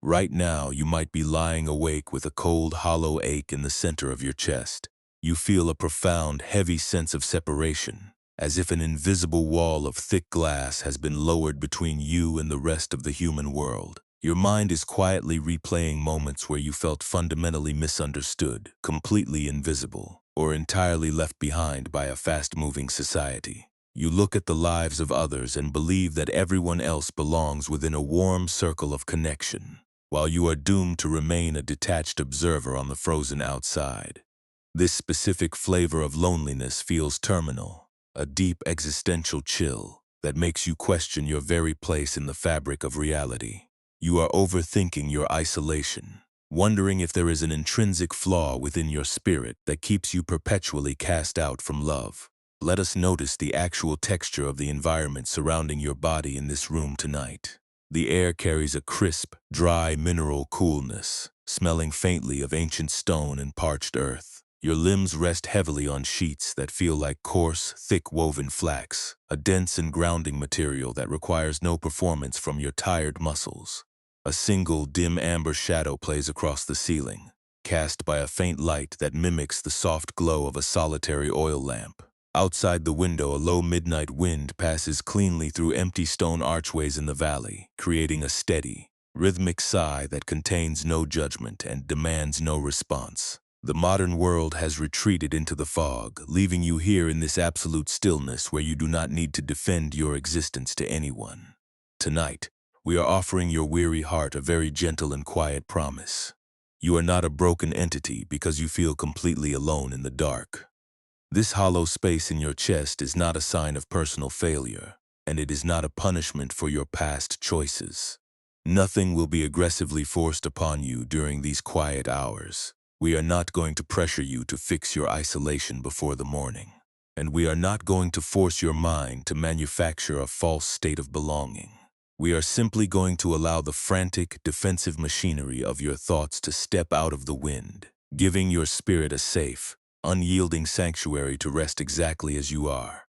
Right now, you might be lying awake with a cold, hollow ache in the center of your chest. You feel a profound, heavy sense of separation, as if an invisible wall of thick glass has been lowered between you and the rest of the human world. Your mind is quietly replaying moments where you felt fundamentally misunderstood, completely invisible, or entirely left behind by a fast-moving society. You look at the lives of others and believe that everyone else belongs within a warm circle of connection, while you are doomed to remain a detached observer on the frozen outside. This specific flavor of loneliness feels terminal, a deep existential chill that makes you question your very place in the fabric of reality. You are overthinking your isolation, wondering if there is an intrinsic flaw within your spirit that keeps you perpetually cast out from love. Let us notice the actual texture of the environment surrounding your body in this room tonight. The air carries a crisp, dry mineral coolness, smelling faintly of ancient stone and parched earth. Your limbs rest heavily on sheets that feel like coarse, thick-woven flax, a dense and grounding material that requires no performance from your tired muscles. A single dim amber shadow plays across the ceiling, cast by a faint light that mimics the soft glow of a solitary oil lamp. Outside the window, a low midnight wind passes cleanly through empty stone archways in the valley, creating a steady, rhythmic sigh that contains no judgment and demands no response. The modern world has retreated into the fog, leaving you here in this absolute stillness where you do not need to defend your existence to anyone. Tonight, we are offering your weary heart a very gentle and quiet promise. You are not a broken entity because you feel completely alone in the dark. This hollow space in your chest is not a sign of personal failure, and it is not a punishment for your past choices. Nothing will be aggressively forced upon you during these quiet hours. We are not going to pressure you to fix your isolation before the morning, and we are not going to force your mind to manufacture a false state of belonging. We are simply going to allow the frantic, defensive machinery of your thoughts to step out of the wind, giving your spirit a safe, unyielding sanctuary to rest exactly as you are.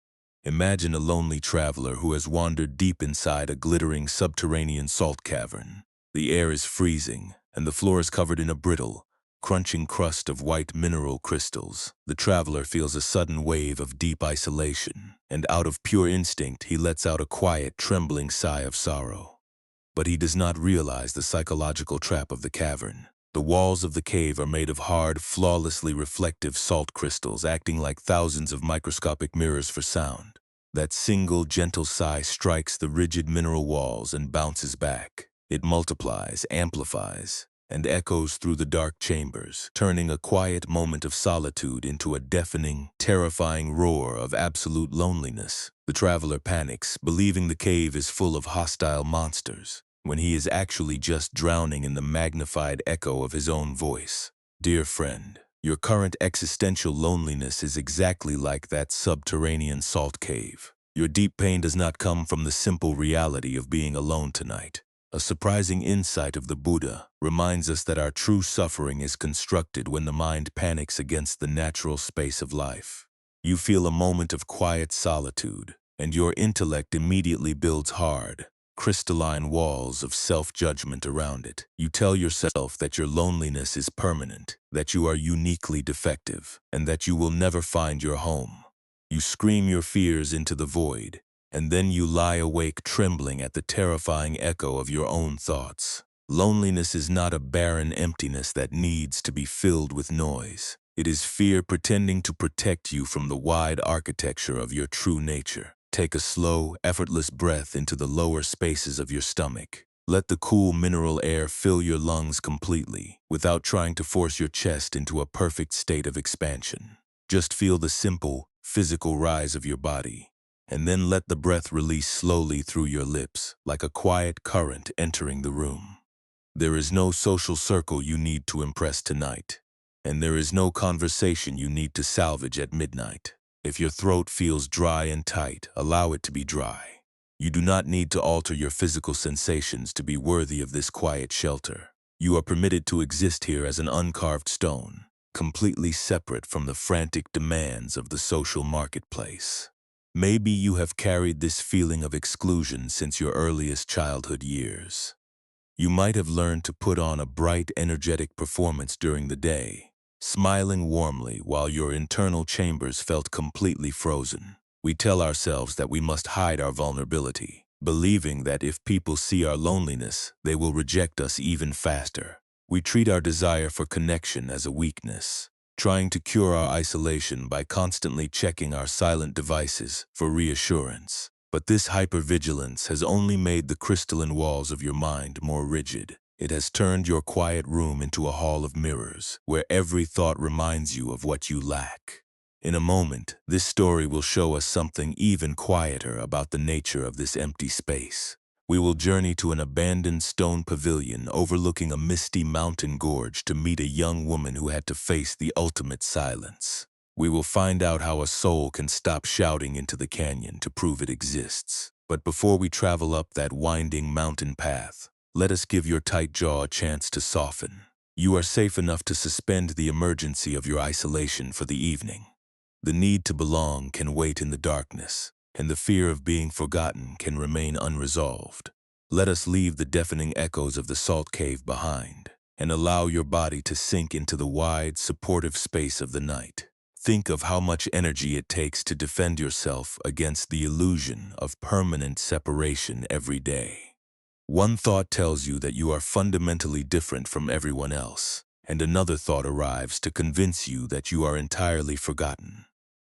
Imagine a lonely traveler who has wandered deep inside a glittering subterranean salt cavern. The air is freezing, and the floor is covered in a brittle, crunching crust of white mineral crystals. The traveler feels a sudden wave of deep isolation, and out of pure instinct he lets out a quiet, trembling sigh of sorrow. But he does not realize the psychological trap of the cavern. The walls of the cave are made of hard, flawlessly reflective salt crystals, acting like thousands of microscopic mirrors for sound. That single, gentle sigh strikes the rigid mineral walls and bounces back. It multiplies, amplifies, and echoes through the dark chambers, turning a quiet moment of solitude into a deafening, terrifying roar of absolute loneliness. The traveler panics, believing the cave is full of hostile monsters, when he is actually just drowning in the magnified echo of his own voice. Dear friend, your current existential loneliness is exactly like that subterranean salt cave. Your deep pain does not come from the simple reality of being alone tonight. A surprising insight of the Buddha reminds us that our true suffering is constructed when the mind panics against the natural space of life. You feel a moment of quiet solitude, and your intellect immediately builds hard, crystalline walls of self-judgment around it. You tell yourself that your loneliness is permanent, that you are uniquely defective, and that you will never find your home. You scream your fears into the void, and then you lie awake trembling at the terrifying echo of your own thoughts. Loneliness is not a barren emptiness that needs to be filled with noise. It is fear pretending to protect you from the wide architecture of your true nature. Take a slow, effortless breath into the lower spaces of your stomach. Let the cool mineral air fill your lungs completely, without trying to force your chest into a perfect state of expansion. Just feel the simple, physical rise of your body, and then let the breath release slowly through your lips, like a quiet current entering the room. There is no social circle you need to impress tonight, and there is no conversation you need to salvage at midnight. If your throat feels dry and tight, allow it to be dry. You do not need to alter your physical sensations to be worthy of this quiet shelter. You are permitted to exist here as an uncarved stone, completely separate from the frantic demands of the social marketplace. Maybe you have carried this feeling of exclusion since your earliest childhood years. You might have learned to put on a bright, energetic performance during the day, smiling warmly while your internal chambers felt completely frozen. We tell ourselves that we must hide our vulnerability, believing that if people see our loneliness, they will reject us even faster. We treat our desire for connection as a weakness, trying to cure our isolation by constantly checking our silent devices for reassurance. But this hypervigilance has only made the crystalline walls of your mind more rigid. It has turned your quiet room into a hall of mirrors, where every thought reminds you of what you lack. In a moment, this story will show us something even quieter about the nature of this empty space. We will journey to an abandoned stone pavilion overlooking a misty mountain gorge to meet a young woman who had to face the ultimate silence. We will find out how a soul can stop shouting into the canyon to prove it exists. But before we travel up that winding mountain path, let us give your tight jaw a chance to soften. You are safe enough to suspend the emergency of your isolation for the evening. The need to belong can wait in the darkness, and the fear of being forgotten can remain unresolved. Let us leave the deafening echoes of the salt cave behind, and allow your body to sink into the wide, supportive space of the night. Think of how much energy it takes to defend yourself against the illusion of permanent separation every day. One thought tells you that you are fundamentally different from everyone else, and another thought arrives to convince you that you are entirely forgotten.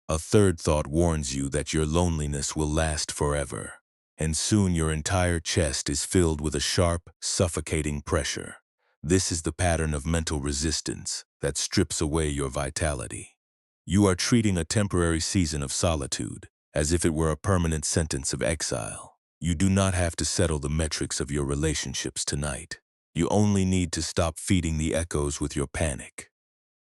A third thought warns you that your loneliness will last forever, and soon your entire chest is filled with a sharp, suffocating pressure. This is the pattern of mental resistance that strips away your vitality. You are treating a temporary season of solitude as if it were a permanent sentence of exile. You do not have to settle the metrics of your relationships tonight. You only need to stop feeding the echoes with your panic.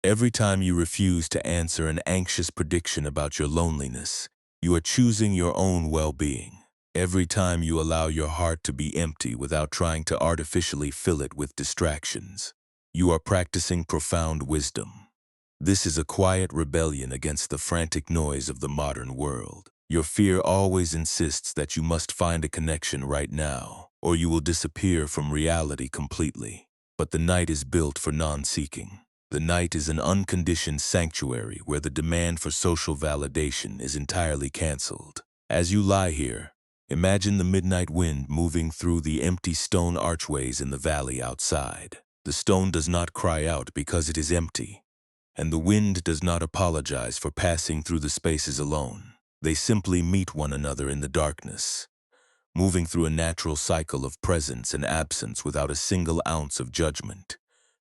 Every time you refuse to answer an anxious prediction about your loneliness, you are choosing your own well-being. Every time you allow your heart to be empty without trying to artificially fill it with distractions, you are practicing profound wisdom. This is a quiet rebellion against the frantic noise of the modern world. Your fear always insists that you must find a connection right now, or you will disappear from reality completely. But the night is built for non-seeking. The night is an unconditioned sanctuary where the demand for social validation is entirely canceled. As you lie here, imagine the midnight wind moving through the empty stone archways in the valley outside. The stone does not cry out because it is empty, and the wind does not apologize for passing through the spaces alone. They simply meet one another in the darkness, moving through a natural cycle of presence and absence without a single ounce of judgment.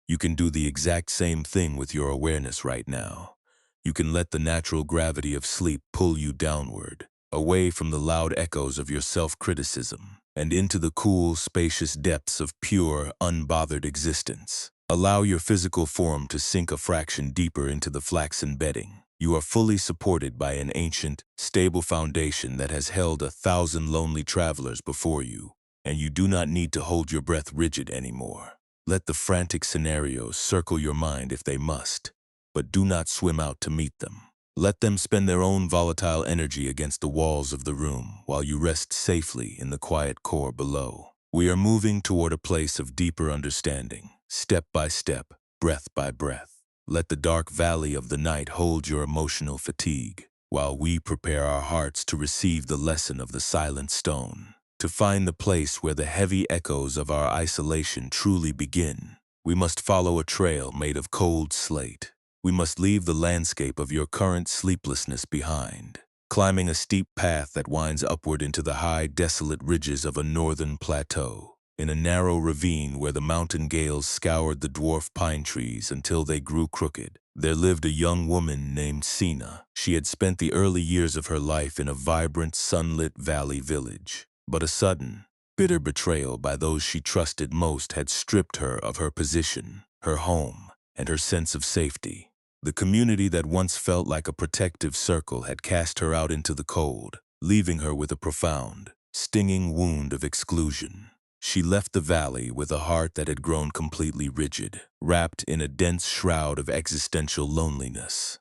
You can do the exact same thing with your awareness right now. You can let the natural gravity of sleep pull you downward, away from the loud echoes of your self-criticism, and into the cool, spacious depths of pure, unbothered existence. Allow your physical form to sink a fraction deeper into the flaxen bedding. You are fully supported by an ancient, stable foundation that has held 1,000 lonely travelers before you, and you do not need to hold your breath rigid anymore. Let the frantic scenarios circle your mind if they must, but do not swim out to meet them. Let them spend their own volatile energy against the walls of the room while you rest safely in the quiet core below. We are moving toward a place of deeper understanding, step by step, breath by breath. Let the dark valley of the night hold your emotional fatigue, while we prepare our hearts to receive the lesson of the silent stone. To find the place where the heavy echoes of our isolation truly begin, we must follow a trail made of cold slate. We must leave the landscape of your current sleeplessness behind, climbing a steep path that winds upward into the high, desolate ridges of a northern plateau. In a narrow ravine where the mountain gales scoured the dwarf pine trees until they grew crooked, there lived a young woman named Sina. She had spent the early years of her life in a vibrant, sunlit valley village. But a sudden, bitter betrayal by those she trusted most had stripped her of her position, her home, and her sense of safety. The community that once felt like a protective circle had cast her out into the cold, leaving her with a profound, stinging wound of exclusion. She left the valley with a heart that had grown completely rigid, wrapped in a dense shroud of existential loneliness.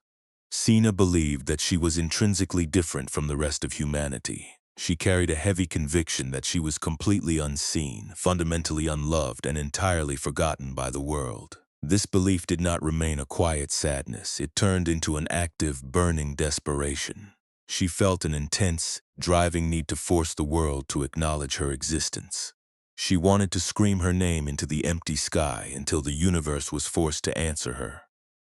Sina believed that she was intrinsically different from the rest of humanity. She carried a heavy conviction that she was completely unseen, fundamentally unloved, and entirely forgotten by the world. This belief did not remain a quiet sadness. It turned into an active, burning desperation. She felt an intense, driving need to force the world to acknowledge her existence. She wanted to scream her name into the empty sky until the universe was forced to answer her.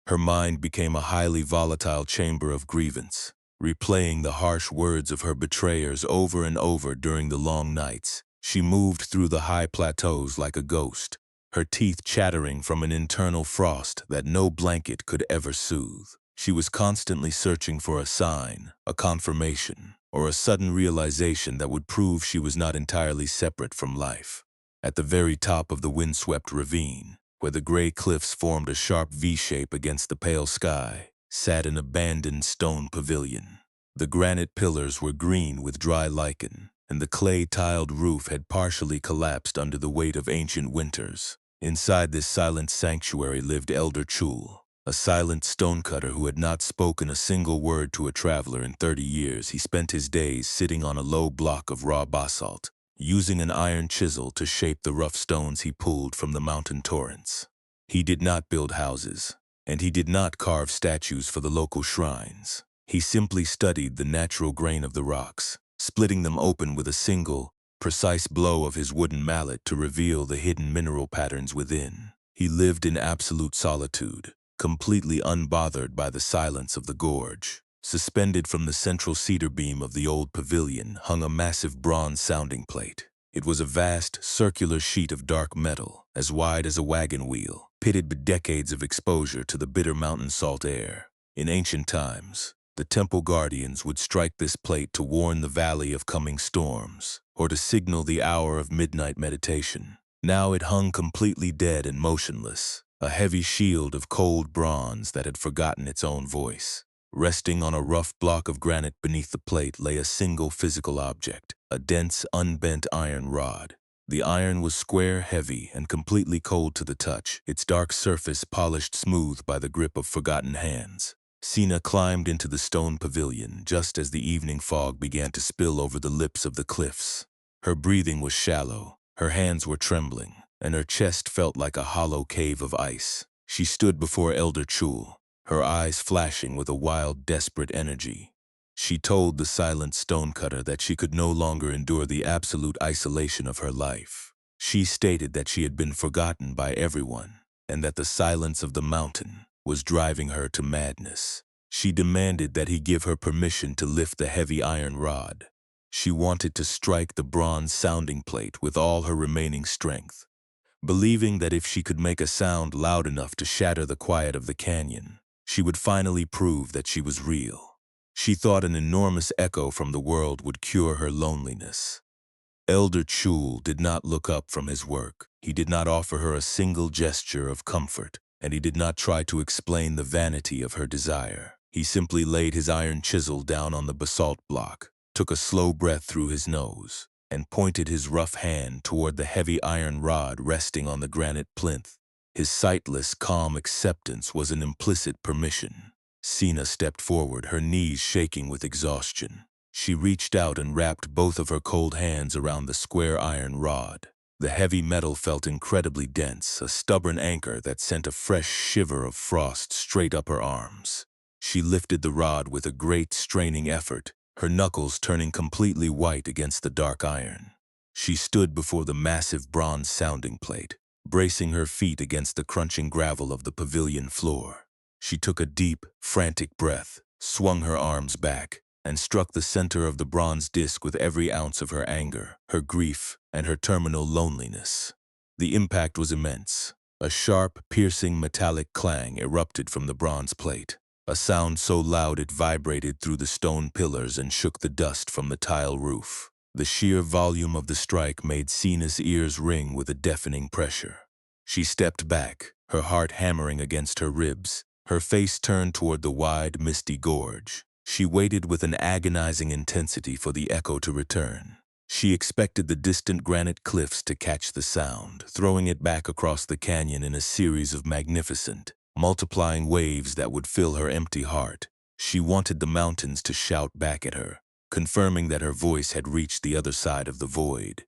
Her mind became a highly volatile chamber of grievance, replaying the harsh words of her betrayers over and over during the long nights. She moved through the high plateaus like a ghost, her teeth chattering from an internal frost that no blanket could ever soothe. She was constantly searching for a sign, a confirmation, or a sudden realization that would prove she was not entirely separate from life. At the very top of the windswept ravine, where the gray cliffs formed a sharp V-shape against the pale sky, sat an abandoned stone pavilion. The granite pillars were green with dry lichen, and the clay-tiled roof had partially collapsed under the weight of ancient winters. Inside this silent sanctuary lived Elder Chul, a silent stonecutter who had not spoken a single word to a traveler in 30 years. He spent his days sitting on a low block of raw basalt, using an iron chisel to shape the rough stones he pulled from the mountain torrents. He did not build houses, and he did not carve statues for the local shrines. He simply studied the natural grain of the rocks, splitting them open with a single, precise blow of his wooden mallet to reveal the hidden mineral patterns within. He lived in absolute solitude, completely unbothered by the silence of the gorge. Suspended from the central cedar beam of the old pavilion hung a massive bronze sounding plate. It was a vast, circular sheet of dark metal, as wide as a wagon wheel, pitted with decades of exposure to the bitter mountain salt air. In ancient times, the temple guardians would strike this plate to warn the valley of coming storms, or to signal the hour of midnight meditation. Now it hung completely dead and motionless, a heavy shield of cold bronze that had forgotten its own voice. Resting on a rough block of granite beneath the plate lay a single physical object, a dense, unbent iron rod. The iron was square, heavy, and completely cold to the touch, its dark surface polished smooth by the grip of forgotten hands. Sina climbed into the stone pavilion just as the evening fog began to spill over the lips of the cliffs. Her breathing was shallow, her hands were trembling, and her chest felt like a hollow cave of ice. She stood before Elder Chul, her eyes flashing with a wild, desperate energy. She told the silent stonecutter that she could no longer endure the absolute isolation of her life. She stated that she had been forgotten by everyone, and that the silence of the mountain was driving her to madness. She demanded that he give her permission to lift the heavy iron rod. She wanted to strike the bronze sounding plate with all her remaining strength, believing that if she could make a sound loud enough to shatter the quiet of the canyon, she would finally prove that she was real. She thought an enormous echo from the world would cure her loneliness. Elder Chul did not look up from his work. He did not offer her a single gesture of comfort, and he did not try to explain the vanity of her desire. He simply laid his iron chisel down on the basalt block, took a slow breath through his nose, and pointed his rough hand toward the heavy iron rod resting on the granite plinth. His sightless, calm acceptance was an implicit permission. Sina stepped forward, her knees shaking with exhaustion. She reached out and wrapped both of her cold hands around the square iron rod. The heavy metal felt incredibly dense, a stubborn anchor that sent a fresh shiver of frost straight up her arms. She lifted the rod with a great straining effort, her knuckles turning completely white against the dark iron. She stood before the massive bronze sounding plate, bracing her feet against the crunching gravel of the pavilion floor. She took a deep, frantic breath, swung her arms back, and struck the center of the bronze disc with every ounce of her anger, her grief, and her terminal loneliness. The impact was immense. A sharp, piercing metallic clang erupted from the bronze plate, a sound so loud it vibrated through the stone pillars and shook the dust from the tile roof. The sheer volume of the strike made Sina's ears ring with a deafening pressure. She stepped back, her heart hammering against her ribs, her face turned toward the wide, misty gorge. She waited with an agonizing intensity for the echo to return. She expected the distant granite cliffs to catch the sound, throwing it back across the canyon in a series of magnificent, multiplying waves that would fill her empty heart. She wanted the mountains to shout back at her, confirming that her voice had reached the other side of the void.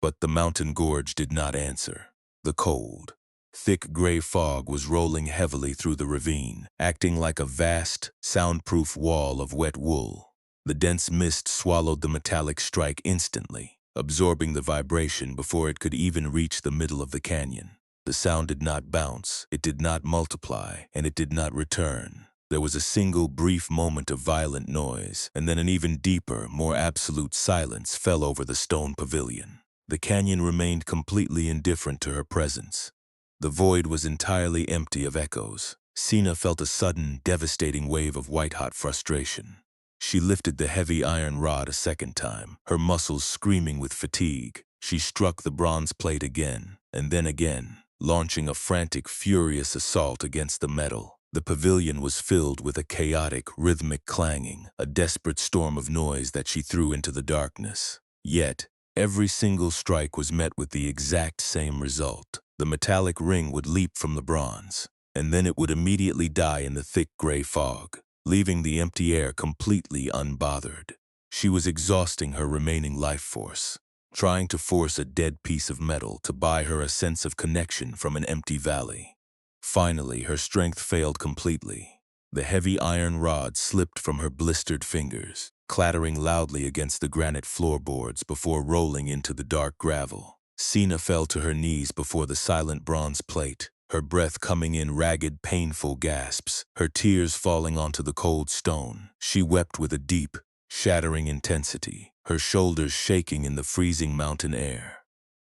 But the mountain gorge did not answer. The cold, thick gray fog was rolling heavily through the ravine, acting like a vast, soundproof wall of wet wool. The dense mist swallowed the metallic strike instantly, absorbing the vibration before it could even reach the middle of the canyon. The sound did not bounce, it did not multiply, and it did not return. There was a single brief moment of violent noise, and then an even deeper, more absolute silence fell over the stone pavilion. The canyon remained completely indifferent to her presence. The void was entirely empty of echoes. Sina felt a sudden, devastating wave of white-hot frustration. She lifted the heavy iron rod a second time, her muscles screaming with fatigue. She struck the bronze plate again, and then again, launching a frantic, furious assault against the metal. The pavilion was filled with a chaotic, rhythmic clanging, a desperate storm of noise that she threw into the darkness. Yet, every single strike was met with the exact same result. The metallic ring would leap from the bronze, and then it would immediately die in the thick gray fog, leaving the empty air completely unbothered. She was exhausting her remaining life force, trying to force a dead piece of metal to buy her a sense of connection from an empty valley. Finally, her strength failed completely. The heavy iron rod slipped from her blistered fingers, clattering loudly against the granite floorboards before rolling into the dark gravel. Sina fell to her knees before the silent bronze plate, her breath coming in ragged, painful gasps, her tears falling onto the cold stone. She wept with a deep, shattering intensity, her shoulders shaking in the freezing mountain air.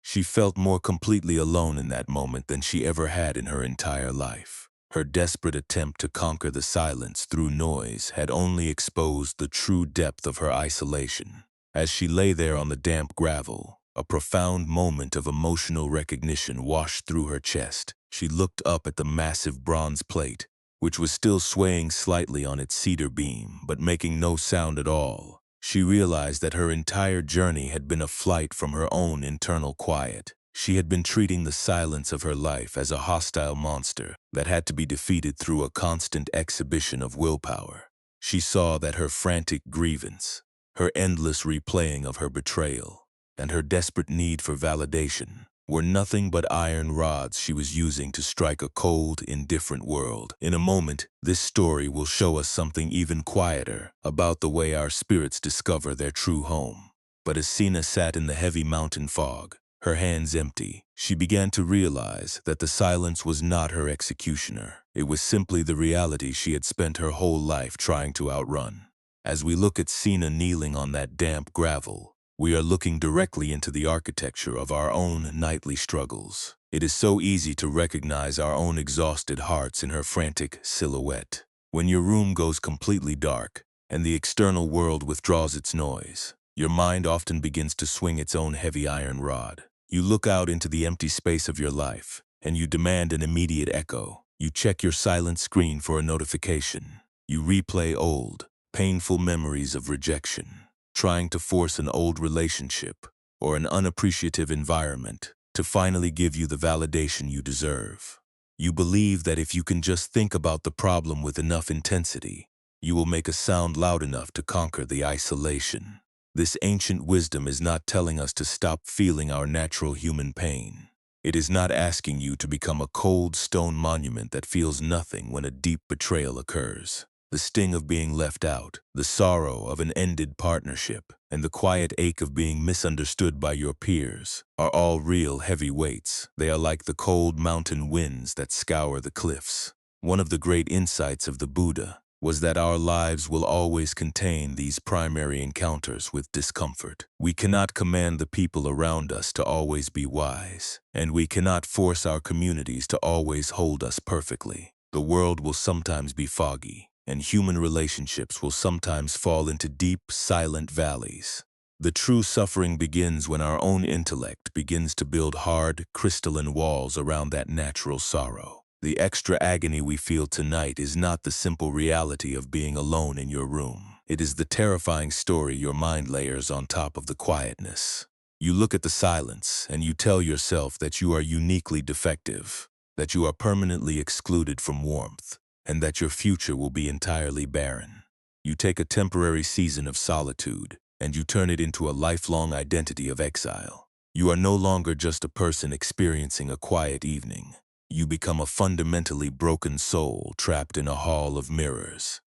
She felt more completely alone in that moment than she ever had in her entire life. Her desperate attempt to conquer the silence through noise had only exposed the true depth of her isolation. As she lay there on the damp gravel, a profound moment of emotional recognition washed through her chest. She looked up at the massive bronze plate, which was still swaying slightly on its cedar beam, but making no sound at all. She realized that her entire journey had been a flight from her own internal quiet. She had been treating the silence of her life as a hostile monster that had to be defeated through a constant exhibition of willpower. She saw that her frantic grievance, her endless replaying of her betrayal, and her desperate need for validation were nothing but iron rods she was using to strike a cold, indifferent world. In a moment, this story will show us something even quieter about the way our spirits discover their true home. But as Sina sat in the heavy mountain fog, her hands empty, she began to realize that the silence was not her executioner. It was simply the reality she had spent her whole life trying to outrun. As we look at Sina kneeling on that damp gravel, we are looking directly into the architecture of our own nightly struggles. It is so easy to recognize our own exhausted hearts in her frantic silhouette. When your room goes completely dark and the external world withdraws its noise, your mind often begins to swing its own heavy iron rod. You look out into the empty space of your life, and you demand an immediate echo. You check your silent screen for a notification. You replay old, painful memories of rejection, trying to force an old relationship or an unappreciative environment to finally give you the validation you deserve. You believe that if you can just think about the problem with enough intensity, you will make a sound loud enough to conquer the isolation. This ancient wisdom is not telling us to stop feeling our natural human pain. It is not asking you to become a cold stone monument that feels nothing when a deep betrayal occurs. The sting of being left out, the sorrow of an ended partnership, and the quiet ache of being misunderstood by your peers are all real heavy weights. They are like the cold mountain winds that scour the cliffs. One of the great insights of the Buddha was that our lives will always contain these primary encounters with discomfort. We cannot command the people around us to always be wise, and we cannot force our communities to always hold us perfectly. The world will sometimes be foggy, and human relationships will sometimes fall into deep, silent valleys. The true suffering begins when our own intellect begins to build hard, crystalline walls around that natural sorrow. The extra agony we feel tonight is not the simple reality of being alone in your room. It is the terrifying story your mind layers on top of the quietness. You look at the silence and you tell yourself that you are uniquely defective, that you are permanently excluded from warmth, and that your future will be entirely barren. You take a temporary season of solitude, and you turn it into a lifelong identity of exile. You are no longer just a person experiencing a quiet evening. You become a fundamentally broken soul trapped in a hall of mirrors.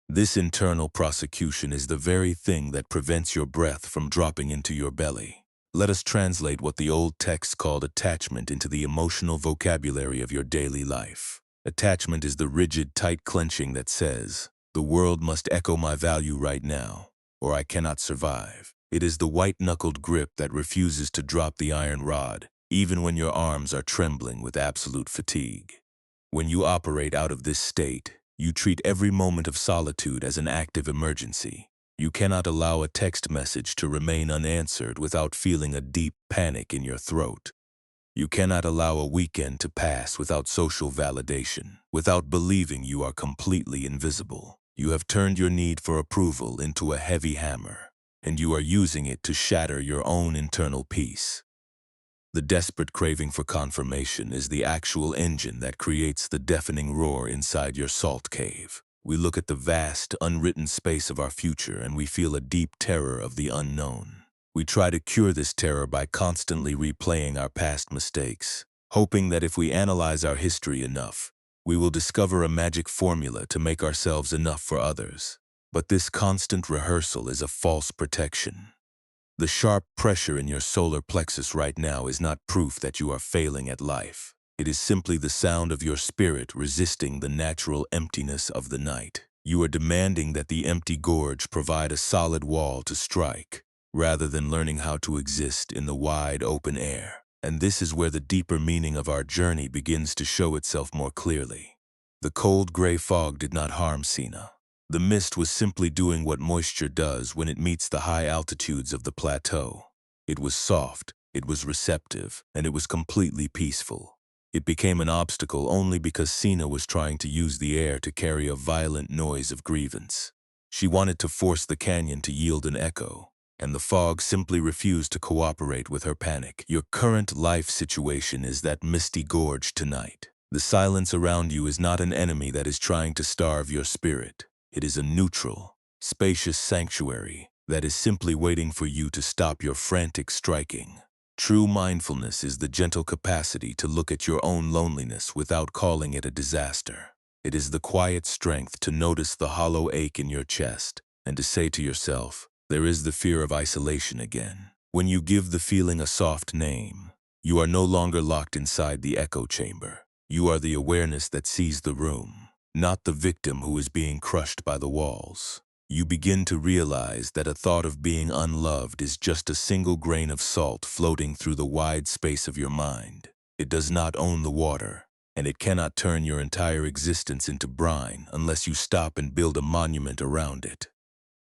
This internal prosecution is the very thing that prevents your breath from dropping into your belly. Let us translate what the old text called attachment into the emotional vocabulary of your daily life. Attachment is the rigid, tight clenching that says, "The world must echo my value right now, or I cannot survive." It is the white-knuckled grip that refuses to drop the iron rod, even when your arms are trembling with absolute fatigue. When you operate out of this state, you treat every moment of solitude as an active emergency. You cannot allow a text message to remain unanswered without feeling a deep panic in your throat. You cannot allow a weekend to pass without social validation, without believing you are completely invisible. You have turned your need for approval into a heavy hammer, and you are using it to shatter your own internal peace. The desperate craving for confirmation is the actual engine that creates the deafening roar inside your salt cave. We look at the vast, unwritten space of our future and we feel a deep terror of the unknown. We try to cure this terror by constantly replaying our past mistakes, hoping that if we analyze our history enough, we will discover a magic formula to make ourselves enough for others. But this constant rehearsal is a false protection. The sharp pressure in your solar plexus right now is not proof that you are failing at life. It is simply the sound of your spirit resisting the natural emptiness of the night. You are demanding that the empty gorge provide a solid wall to strike, rather than learning how to exist in the wide open air. And this is where the deeper meaning of our journey begins to show itself more clearly. The cold gray fog did not harm Sina. The mist was simply doing what moisture does when it meets the high altitudes of the plateau. It was soft, it was receptive, and it was completely peaceful. It became an obstacle only because Sina was trying to use the air to carry a violent noise of grievance. She wanted to force the canyon to yield an echo, and the fog simply refused to cooperate with her panic. Your current life situation is that misty gorge tonight. The silence around you is not an enemy that is trying to starve your spirit. It is a neutral, spacious sanctuary that is simply waiting for you to stop your frantic striking. True mindfulness is the gentle capacity to look at your own loneliness without calling it a disaster. It is the quiet strength to notice the hollow ache in your chest and to say to yourself, there is the fear of isolation again. When you give the feeling a soft name, you are no longer locked inside the echo chamber. You are the awareness that sees the room, not the victim who is being crushed by the walls. You begin to realize that a thought of being unloved is just a single grain of salt floating through the wide space of your mind. It does not own the water, and it cannot turn your entire existence into brine unless you stop and build a monument around it.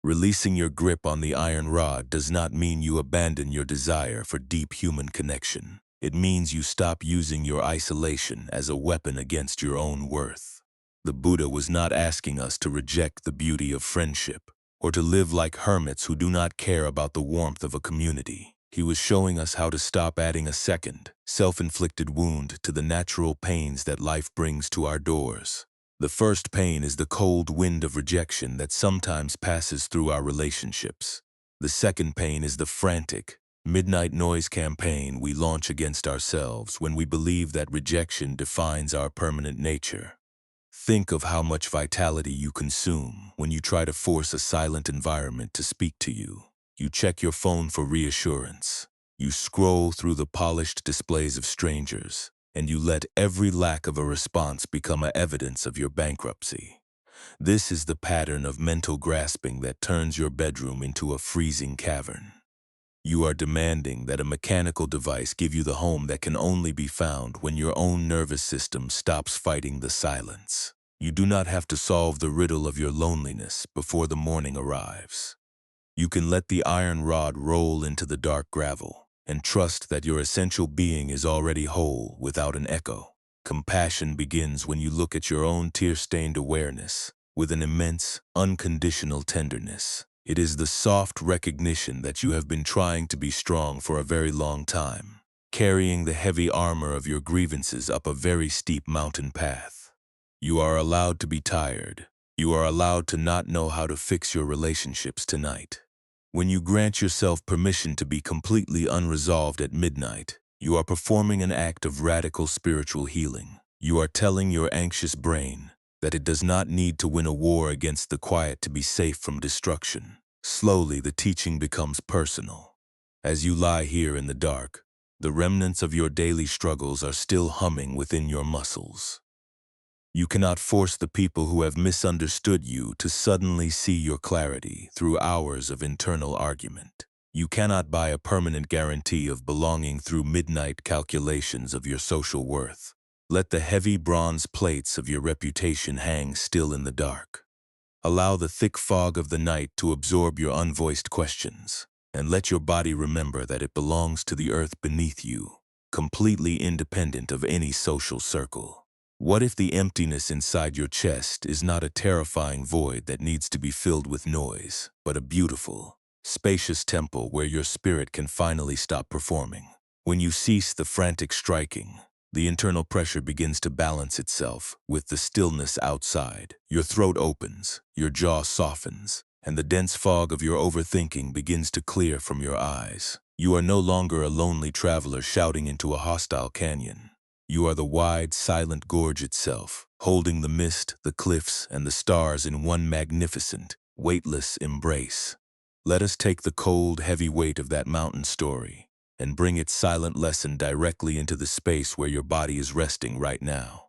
Releasing your grip on the iron rod does not mean you abandon your desire for deep human connection. It means you stop using your isolation as a weapon against your own worth. The Buddha was not asking us to reject the beauty of friendship or to live like hermits who do not care about the warmth of a community. He was showing us how to stop adding a second, self-inflicted wound to the natural pains that life brings to our doors. The first pain is the cold wind of rejection that sometimes passes through our relationships. The second pain is the frantic, midnight noise campaign we launch against ourselves when we believe that rejection defines our permanent nature. Think of how much vitality you consume when you try to force a silent environment to speak to you. You check your phone for reassurance. You scroll through the polished displays of strangers, and you let every lack of a response become evidence of your bankruptcy. This is the pattern of mental grasping that turns your bedroom into a freezing cavern. You are demanding that a mechanical device give you the home that can only be found when your own nervous system stops fighting the silence. You do not have to solve the riddle of your loneliness before the morning arrives. You can let the iron rod roll into the dark gravel and trust that your essential being is already whole without an echo. Compassion begins when you look at your own tear-stained awareness with an immense, unconditional tenderness. It is the soft recognition that you have been trying to be strong for a very long time, carrying the heavy armor of your grievances up a very steep mountain path. You are allowed to be tired. You are allowed to not know how to fix your relationships tonight. When you grant yourself permission to be completely unresolved at midnight, you are performing an act of radical spiritual healing. You are telling your anxious brain that it does not need to win a war against the quiet to be safe from destruction. Slowly, the teaching becomes personal. As you lie here in the dark, the remnants of your daily struggles are still humming within your muscles. You cannot force the people who have misunderstood you to suddenly see your clarity through hours of internal argument. You cannot buy a permanent guarantee of belonging through midnight calculations of your social worth. Let the heavy bronze plates of your reputation hang still in the dark. Allow the thick fog of the night to absorb your unvoiced questions, and let your body remember that it belongs to the earth beneath you, completely independent of any social circle. What if the emptiness inside your chest is not a terrifying void that needs to be filled with noise, but a beautiful, spacious temple where your spirit can finally stop performing? When you cease the frantic striking, the internal pressure begins to balance itself with the stillness outside. Your throat opens, your jaw softens, and the dense fog of your overthinking begins to clear from your eyes. You are no longer a lonely traveler shouting into a hostile canyon. You are the wide, silent gorge itself, holding the mist, the cliffs, and the stars in one magnificent, weightless embrace. Let us take the cold, heavy weight of that mountain story and bring its silent lesson directly into the space where your body is resting right now.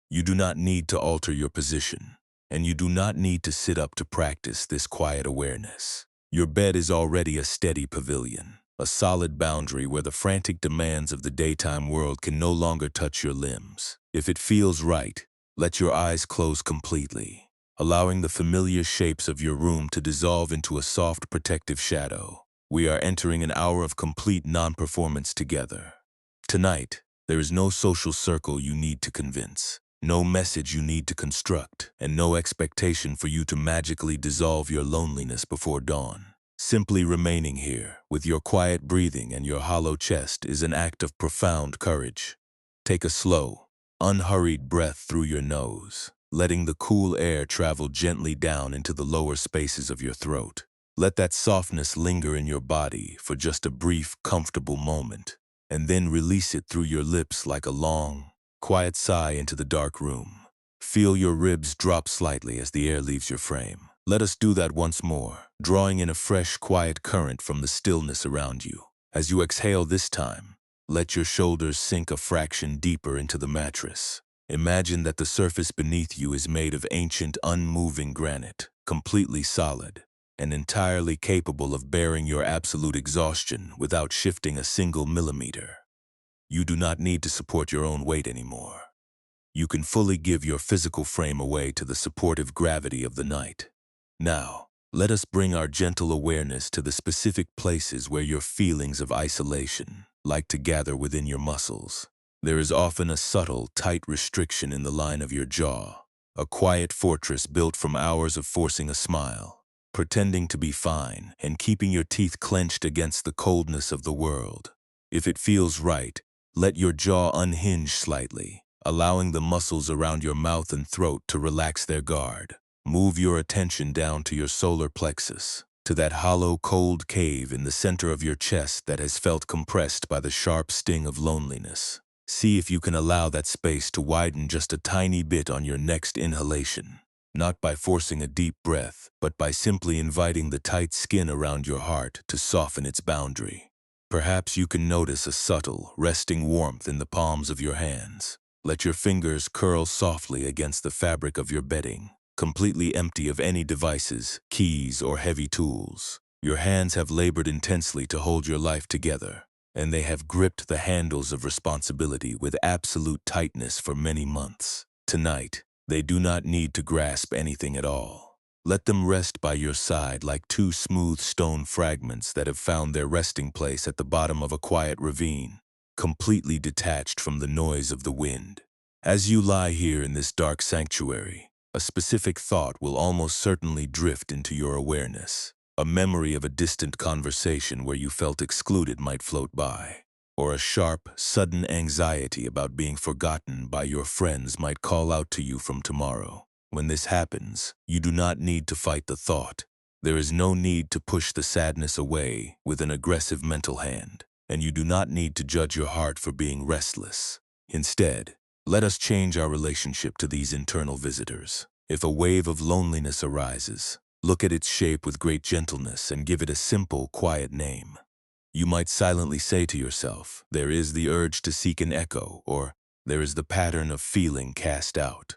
You do not need to alter your position, and you do not need to sit up to practice this quiet awareness. Your bed is already a steady pavilion, a solid boundary where the frantic demands of the daytime world can no longer touch your limbs. If it feels right, let your eyes close completely, allowing the familiar shapes of your room to dissolve into a soft, protective shadow. We are entering an hour of complete non-performance together. Tonight, there is no social circle you need to convince, no message you need to construct, and no expectation for you to magically dissolve your loneliness before dawn. Simply remaining here, with your quiet breathing and your hollow chest, is an act of profound courage. Take a slow, unhurried breath through your nose, letting the cool air travel gently down into the lower spaces of your throat. Let that softness linger in your body for just a brief, comfortable moment, and then release it through your lips like a long, quiet sigh into the dark room. Feel your ribs drop slightly as the air leaves your frame. Let us do that once more, drawing in a fresh, quiet current from the stillness around you. As you exhale this time, let your shoulders sink a fraction deeper into the mattress. Imagine that the surface beneath you is made of ancient, unmoving granite, completely solid, and entirely capable of bearing your absolute exhaustion without shifting a single millimeter. You do not need to support your own weight anymore. You can fully give your physical frame away to the supportive gravity of the night. Now, let us bring our gentle awareness to the specific places where your feelings of isolation like to gather within your muscles. There is often a subtle, tight restriction in the line of your jaw, a quiet fortress built from hours of forcing a smile, pretending to be fine, and keeping your teeth clenched against the coldness of the world. If it feels right, let your jaw unhinge slightly, allowing the muscles around your mouth and throat to relax their guard. Move your attention down to your solar plexus, to that hollow, cold cave in the center of your chest that has felt compressed by the sharp sting of loneliness. See if you can allow that space to widen just a tiny bit on your next inhalation. Not by forcing a deep breath, but by simply inviting the tight skin around your heart to soften its boundary. Perhaps you can notice a subtle, resting warmth in the palms of your hands. Let your fingers curl softly against the fabric of your bedding, completely empty of any devices, keys, or heavy tools. Your hands have labored intensely to hold your life together, and they have gripped the handles of responsibility with absolute tightness for many months. Tonight, they do not need to grasp anything at all. Let them rest by your side like two smooth stone fragments that have found their resting place at the bottom of a quiet ravine, completely detached from the noise of the wind. As you lie here in this dark sanctuary, a specific thought will almost certainly drift into your awareness. A memory of a distant conversation where you felt excluded might float by, or a sharp, sudden anxiety about being forgotten by your friends might call out to you from tomorrow. When this happens, you do not need to fight the thought. There is no need to push the sadness away with an aggressive mental hand, and you do not need to judge your heart for being restless. Instead, let us change our relationship to these internal visitors. If a wave of loneliness arises, look at its shape with great gentleness and give it a simple, quiet name. You might silently say to yourself, there is the urge to seek an echo, or there is the pattern of feeling cast out.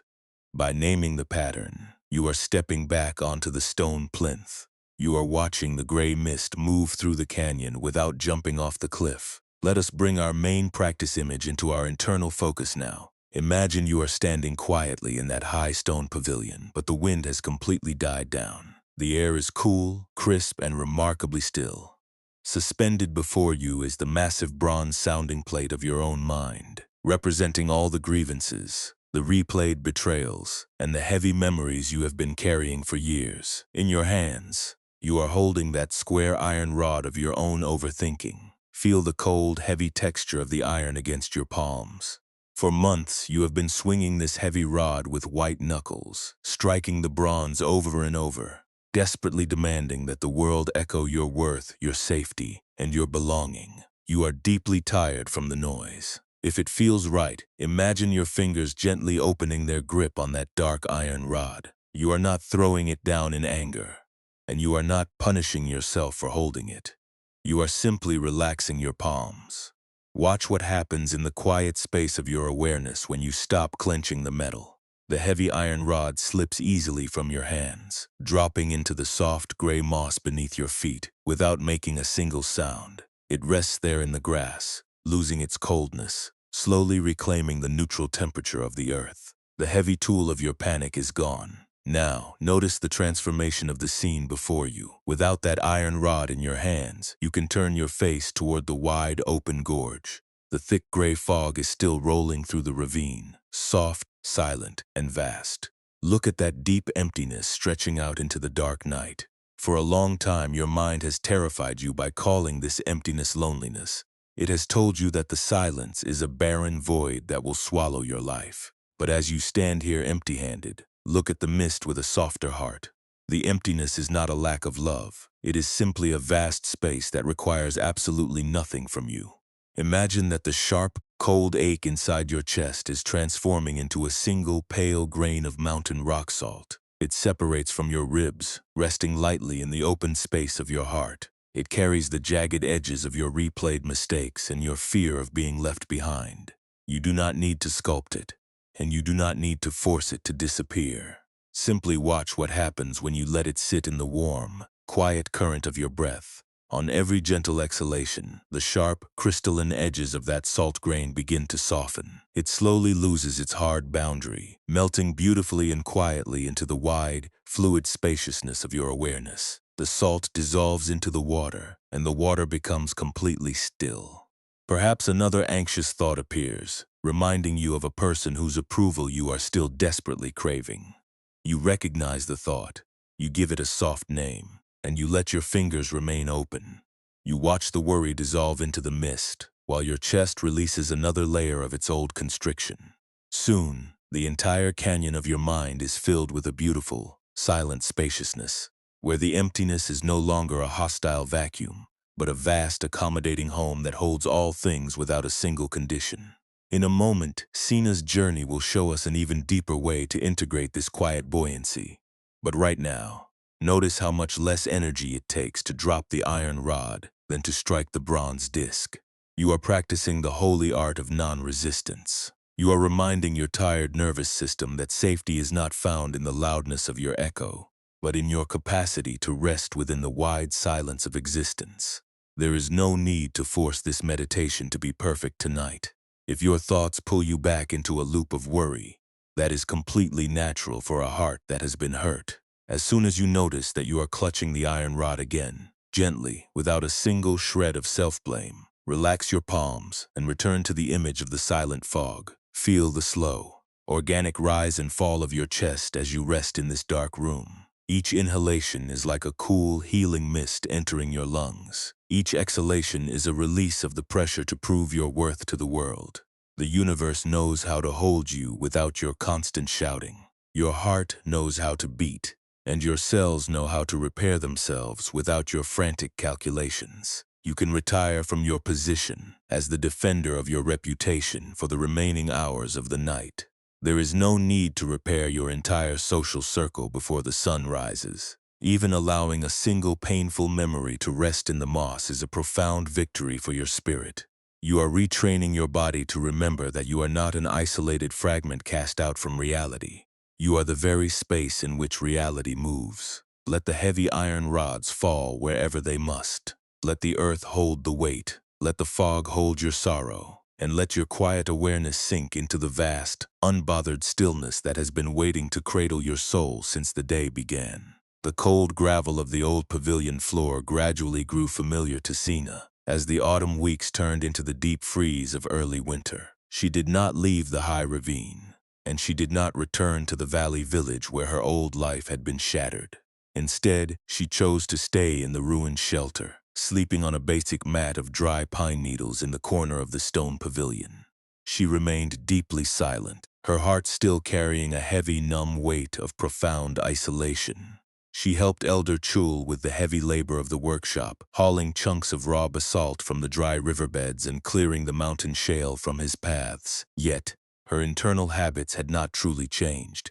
By naming the pattern, you are stepping back onto the stone plinth. You are watching the gray mist move through the canyon without jumping off the cliff. Let us bring our main practice image into our internal focus now. Imagine you are standing quietly in that high stone pavilion, but the wind has completely died down. The air is cool, crisp, and remarkably still. Suspended before you is the massive bronze sounding plate of your own mind, representing all the grievances, the replayed betrayals, and the heavy memories you have been carrying for years. In your hands, you are holding that square iron rod of your own overthinking. Feel the cold, heavy texture of the iron against your palms. For months, you have been swinging this heavy rod with white knuckles, striking the bronze over and over, desperately demanding that the world echo your worth, your safety, and your belonging. You are deeply tired from the noise. If it feels right, imagine your fingers gently opening their grip on that dark iron rod. You are not throwing it down in anger, and you are not punishing yourself for holding it. You are simply relaxing your palms. Watch what happens in the quiet space of your awareness when you stop clenching the metal. The heavy iron rod slips easily from your hands, dropping into the soft gray moss beneath your feet without making a single sound. It rests there in the grass, losing its coldness, slowly reclaiming the neutral temperature of the earth. The heavy tool of your panic is gone. Now, notice the transformation of the scene before you. Without that iron rod in your hands, you can turn your face toward the wide, open gorge. The thick gray fog is still rolling through the ravine, soft, silent, and vast. Look at that deep emptiness stretching out into the dark night. For a long time, your mind has terrified you by calling this emptiness loneliness. It has told you that the silence is a barren void that will swallow your life. But as you stand here empty-handed, look at the mist with a softer heart. The emptiness is not a lack of love. It is simply a vast space that requires absolutely nothing from you. Imagine that the sharp, cold ache inside your chest is transforming into a single pale grain of mountain rock salt. It separates from your ribs, resting lightly in the open space of your heart. It carries the jagged edges of your replayed mistakes and your fear of being left behind. You do not need to sculpt it, and you do not need to force it to disappear. Simply watch what happens when you let it sit in the warm, quiet current of your breath. On every gentle exhalation, the sharp, crystalline edges of that salt grain begin to soften. It slowly loses its hard boundary, melting beautifully and quietly into the wide, fluid spaciousness of your awareness. The salt dissolves into the water, and the water becomes completely still. Perhaps another anxious thought appears, reminding you of a person whose approval you are still desperately craving. You recognize the thought, you give it a soft name, and you let your fingers remain open. You watch the worry dissolve into the mist, while your chest releases another layer of its old constriction. Soon, the entire canyon of your mind is filled with a beautiful, silent spaciousness, where the emptiness is no longer a hostile vacuum, but a vast, accommodating home that holds all things without a single condition. In a moment, Sina's journey will show us an even deeper way to integrate this quiet buoyancy. But right now, notice how much less energy it takes to drop the iron rod than to strike the bronze disc. You are practicing the holy art of non-resistance. You are reminding your tired nervous system that safety is not found in the loudness of your echo, but in your capacity to rest within the wide silence of existence. There is no need to force this meditation to be perfect tonight. If your thoughts pull you back into a loop of worry, that is completely natural for a heart that has been hurt. As soon as you notice that you are clutching the iron rod again, gently, without a single shred of self-blame, relax your palms and return to the image of the silent fog. Feel the slow, organic rise and fall of your chest as you rest in this dark room. Each inhalation is like a cool, healing mist entering your lungs. Each exhalation is a release of the pressure to prove your worth to the world. The universe knows how to hold you without your constant shouting. Your heart knows how to beat, and your cells know how to repair themselves without your frantic calculations. You can retire from your position as the defender of your reputation for the remaining hours of the night. There is no need to repair your entire social circle before the sun rises. Even allowing a single painful memory to rest in the moss is a profound victory for your spirit. You are retraining your body to remember that you are not an isolated fragment cast out from reality. You are the very space in which reality moves. Let the heavy iron rods fall wherever they must. Let the earth hold the weight. Let the fog hold your sorrow. And let your quiet awareness sink into the vast, unbothered stillness that has been waiting to cradle your soul since the day began. The cold gravel of the old pavilion floor gradually grew familiar to Sina as the autumn weeks turned into the deep freeze of early winter. She did not leave the high ravine, and she did not return to the valley village where her old life had been shattered. Instead, she chose to stay in the ruined shelter, sleeping on a basic mat of dry pine needles in the corner of the stone pavilion. She remained deeply silent, her heart still carrying a heavy, numb weight of profound isolation. She helped Elder Chul with the heavy labor of the workshop, hauling chunks of raw basalt from the dry riverbeds and clearing the mountain shale from his paths. Yet, her internal habits had not truly changed.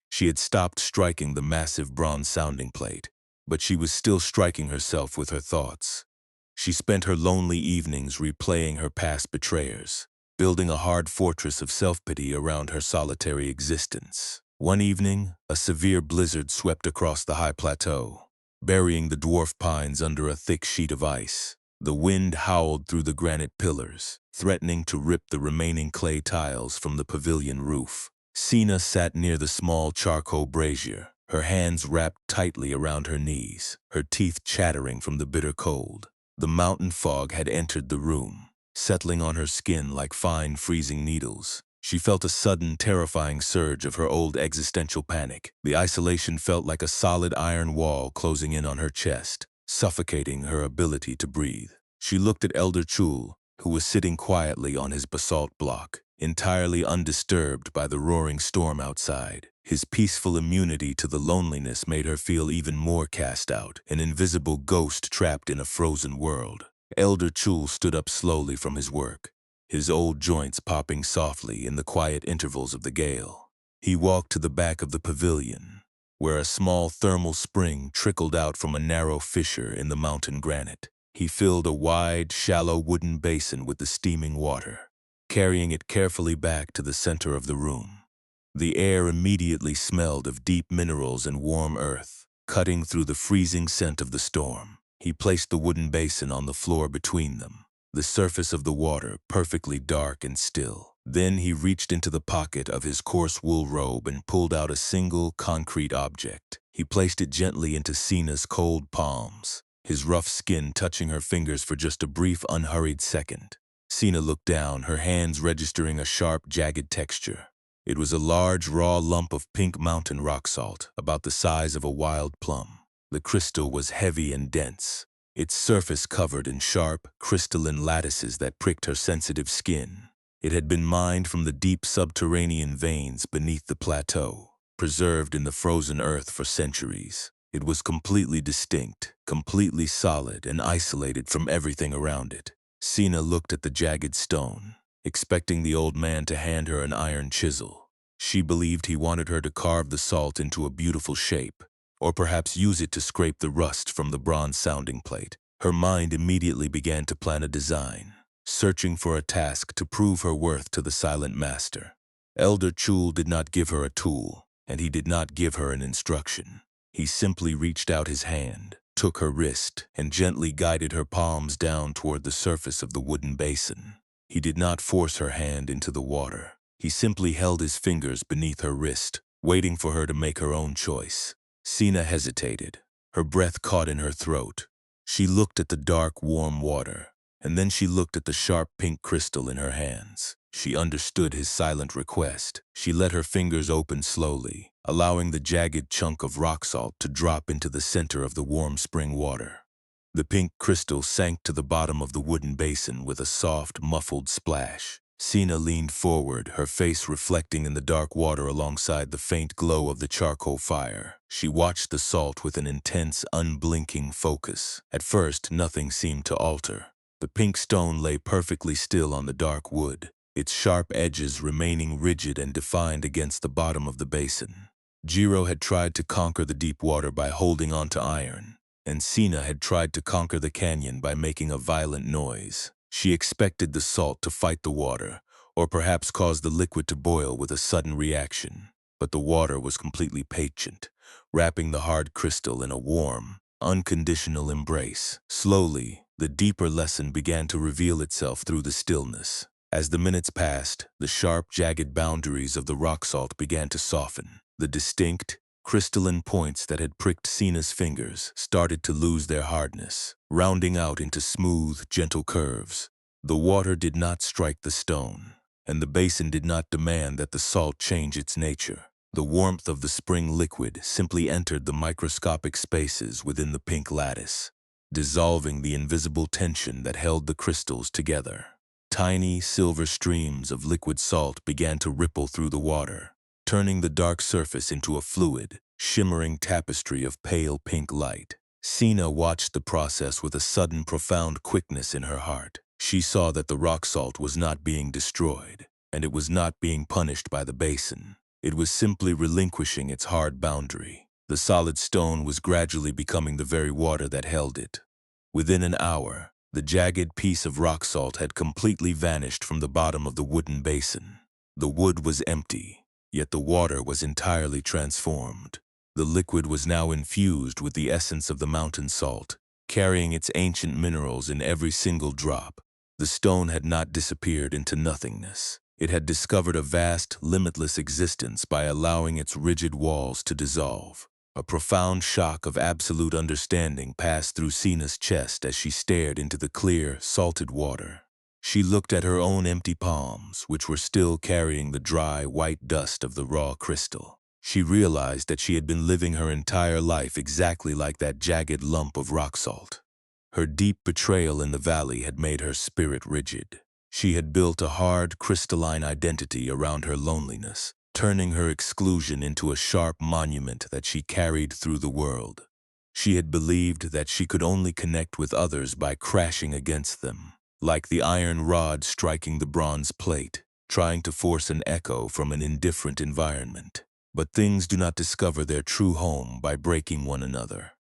She had stopped striking the massive bronze sounding plate, but she was still striking herself with her thoughts. She spent her lonely evenings replaying her past betrayers, building a hard fortress of self-pity around her solitary existence. One evening, a severe blizzard swept across the high plateau, burying the dwarf pines under a thick sheet of ice. The wind howled through the granite pillars, threatening to rip the remaining clay tiles from the pavilion roof. Sina sat near the small charcoal brazier, her hands wrapped tightly around her knees, her teeth chattering from the bitter cold. The mountain fog had entered the room, settling on her skin like fine freezing needles. She felt a sudden, terrifying surge of her old existential panic. The isolation felt like a solid iron wall closing in on her chest, suffocating her ability to breathe. She looked at Elder Chul, who was sitting quietly on his basalt block, entirely undisturbed by the roaring storm outside. His peaceful immunity to the loneliness made her feel even more cast out, an invisible ghost trapped in a frozen world. Elder Chul stood up slowly from his work, his old joints popping softly in the quiet intervals of the gale. He walked to the back of the pavilion, where a small thermal spring trickled out from a narrow fissure in the mountain granite. He filled a wide, shallow wooden basin with the steaming water, carrying it carefully back to the center of the room. The air immediately smelled of deep minerals and warm earth, cutting through the freezing scent of the storm. He placed the wooden basin on the floor between them, the surface of the water perfectly dark and still. Then he reached into the pocket of his coarse wool robe and pulled out a single concrete object. He placed it gently into Sina's cold palms, his rough skin touching her fingers for just a brief, unhurried second. Sina looked down, her hands registering a sharp, jagged texture. It was a large, raw lump of pink mountain rock salt, about the size of a wild plum. The crystal was heavy and dense, its surface covered in sharp, crystalline lattices that pricked her sensitive skin. It had been mined from the deep subterranean veins beneath the plateau, preserved in the frozen earth for centuries. It was completely distinct, completely solid, and isolated from everything around it. Sina looked at the jagged stone, expecting the old man to hand her an iron chisel. She believed he wanted her to carve the salt into a beautiful shape, or perhaps use it to scrape the rust from the bronze sounding plate. Her mind immediately began to plan a design, searching for a task to prove her worth to the silent master. Elder Chul did not give her a tool, and he did not give her an instruction. He simply reached out his hand, took her wrist, and gently guided her palms down toward the surface of the wooden basin. He did not force her hand into the water. He simply held his fingers beneath her wrist, waiting for her to make her own choice. Sina hesitated, her breath caught in her throat. She looked at the dark, warm water, and then she looked at the sharp pink crystal in her hands. She understood his silent request. She let her fingers open slowly, allowing the jagged chunk of rock salt to drop into the center of the warm spring water. The pink crystal sank to the bottom of the wooden basin with a soft, muffled splash. Sina leaned forward, her face reflecting in the dark water alongside the faint glow of the charcoal fire. She watched the salt with an intense, unblinking focus. At first, nothing seemed to alter. The pink stone lay perfectly still on the dark wood, its sharp edges remaining rigid and defined against the bottom of the basin. Jiro had tried to conquer the deep water by holding on to iron, and Sina had tried to conquer the canyon by making a violent noise. She expected the salt to fight the water, or perhaps cause the liquid to boil with a sudden reaction. But the water was completely patient, wrapping the hard crystal in a warm, unconditional embrace. Slowly, the deeper lesson began to reveal itself through the stillness. As the minutes passed, the sharp, jagged boundaries of the rock salt began to soften. The distinct, crystalline points that had pricked Sina's fingers started to lose their hardness, rounding out into smooth, gentle curves. The water did not strike the stone, and the basin did not demand that the salt change its nature. The warmth of the spring liquid simply entered the microscopic spaces within the pink lattice, dissolving the invisible tension that held the crystals together. Tiny, silver streams of liquid salt began to ripple through the water, turning the dark surface into a fluid, shimmering tapestry of pale pink light. Sina watched the process with a sudden profound quickness in her heart. She saw that the rock salt was not being destroyed, and it was not being punished by the basin. It was simply relinquishing its hard boundary. The solid stone was gradually becoming the very water that held it. Within an hour, the jagged piece of rock salt had completely vanished from the bottom of the wooden basin. The wood was empty, yet the water was entirely transformed. The liquid was now infused with the essence of the mountain salt, carrying its ancient minerals in every single drop. The stone had not disappeared into nothingness. It had discovered a vast, limitless existence by allowing its rigid walls to dissolve. A profound shock of absolute understanding passed through Sina's chest as she stared into the clear, salted water. She looked at her own empty palms, which were still carrying the dry, white dust of the raw crystal. She realized that she had been living her entire life exactly like that jagged lump of rock salt. Her deep betrayal in the valley had made her spirit rigid. She had built a hard, crystalline identity around her loneliness, turning her exclusion into a sharp monument that she carried through the world. She had believed that she could only connect with others by crashing against them, like the iron rod striking the bronze plate, trying to force an echo from an indifferent environment. But things do not discover their true home by breaking one another.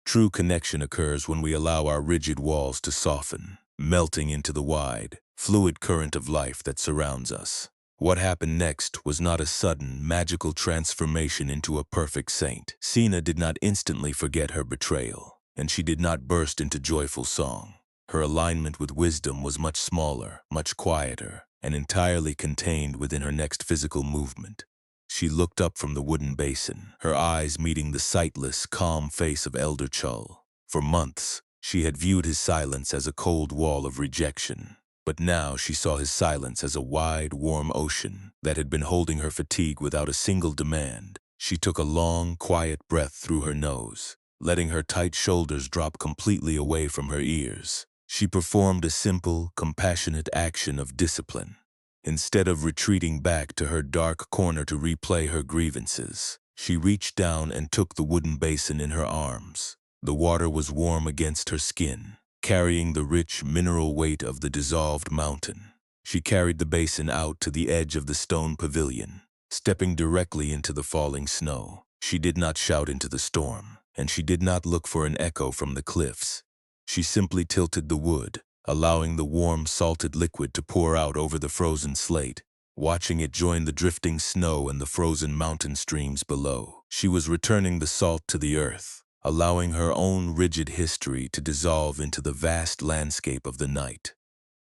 True connection occurs when we allow our rigid walls to soften, melting into the wide, fluid current of life that surrounds us. What happened next was not a sudden, magical transformation into a perfect saint. Sina did not instantly forget her betrayal, and she did not burst into joyful song. Her alignment with wisdom was much smaller, much quieter, and entirely contained within her next physical movement. She looked up from the wooden basin, her eyes meeting the sightless, calm face of Elder Chul. For months, she had viewed his silence as a cold wall of rejection. But now she saw his silence as a wide, warm ocean that had been holding her fatigue without a single demand. She took a long, quiet breath through her nose, letting her tight shoulders drop completely away from her ears. She performed a simple, compassionate action of discipline. Instead of retreating back to her dark corner to replay her grievances, she reached down and took the wooden basin in her arms. The water was warm against her skin, carrying the rich mineral weight of the dissolved mountain. She carried the basin out to the edge of the stone pavilion, stepping directly into the falling snow. She did not shout into the storm, and she did not look for an echo from the cliffs. She simply tilted the wood, allowing the warm, salted liquid to pour out over the frozen slate, watching it join the drifting snow and the frozen mountain streams below. She was returning the salt to the earth, allowing her own rigid history to dissolve into the vast landscape of the night.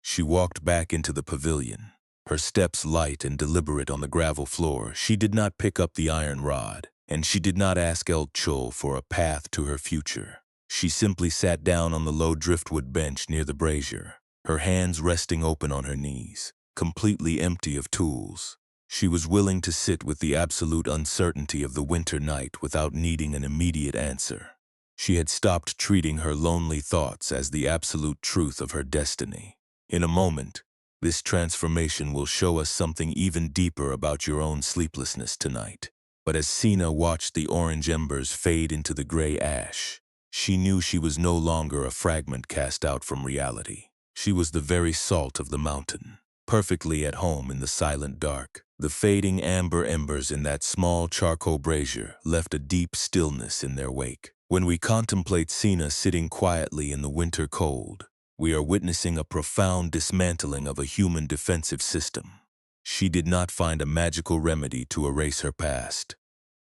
She walked back into the pavilion, her steps light and deliberate on the gravel floor. She did not pick up the iron rod, and she did not ask El Chul for a path to her future. She simply sat down on the low driftwood bench near the brazier, her hands resting open on her knees, completely empty of tools. She was willing to sit with the absolute uncertainty of the winter night without needing an immediate answer. She had stopped treating her lonely thoughts as the absolute truth of her destiny. In a moment, This transformation will show us something even deeper about your own sleeplessness tonight. But as Sina watched the orange embers fade into the gray ash, she knew she was no longer a fragment cast out from reality. She was the very salt of the mountain, perfectly at home in the silent dark. The fading amber embers in that small charcoal brazier left a deep stillness in their wake. When we contemplate Sina sitting quietly in the winter cold, we are witnessing a profound dismantling of a human defensive system. She did not find a magical remedy to erase her past.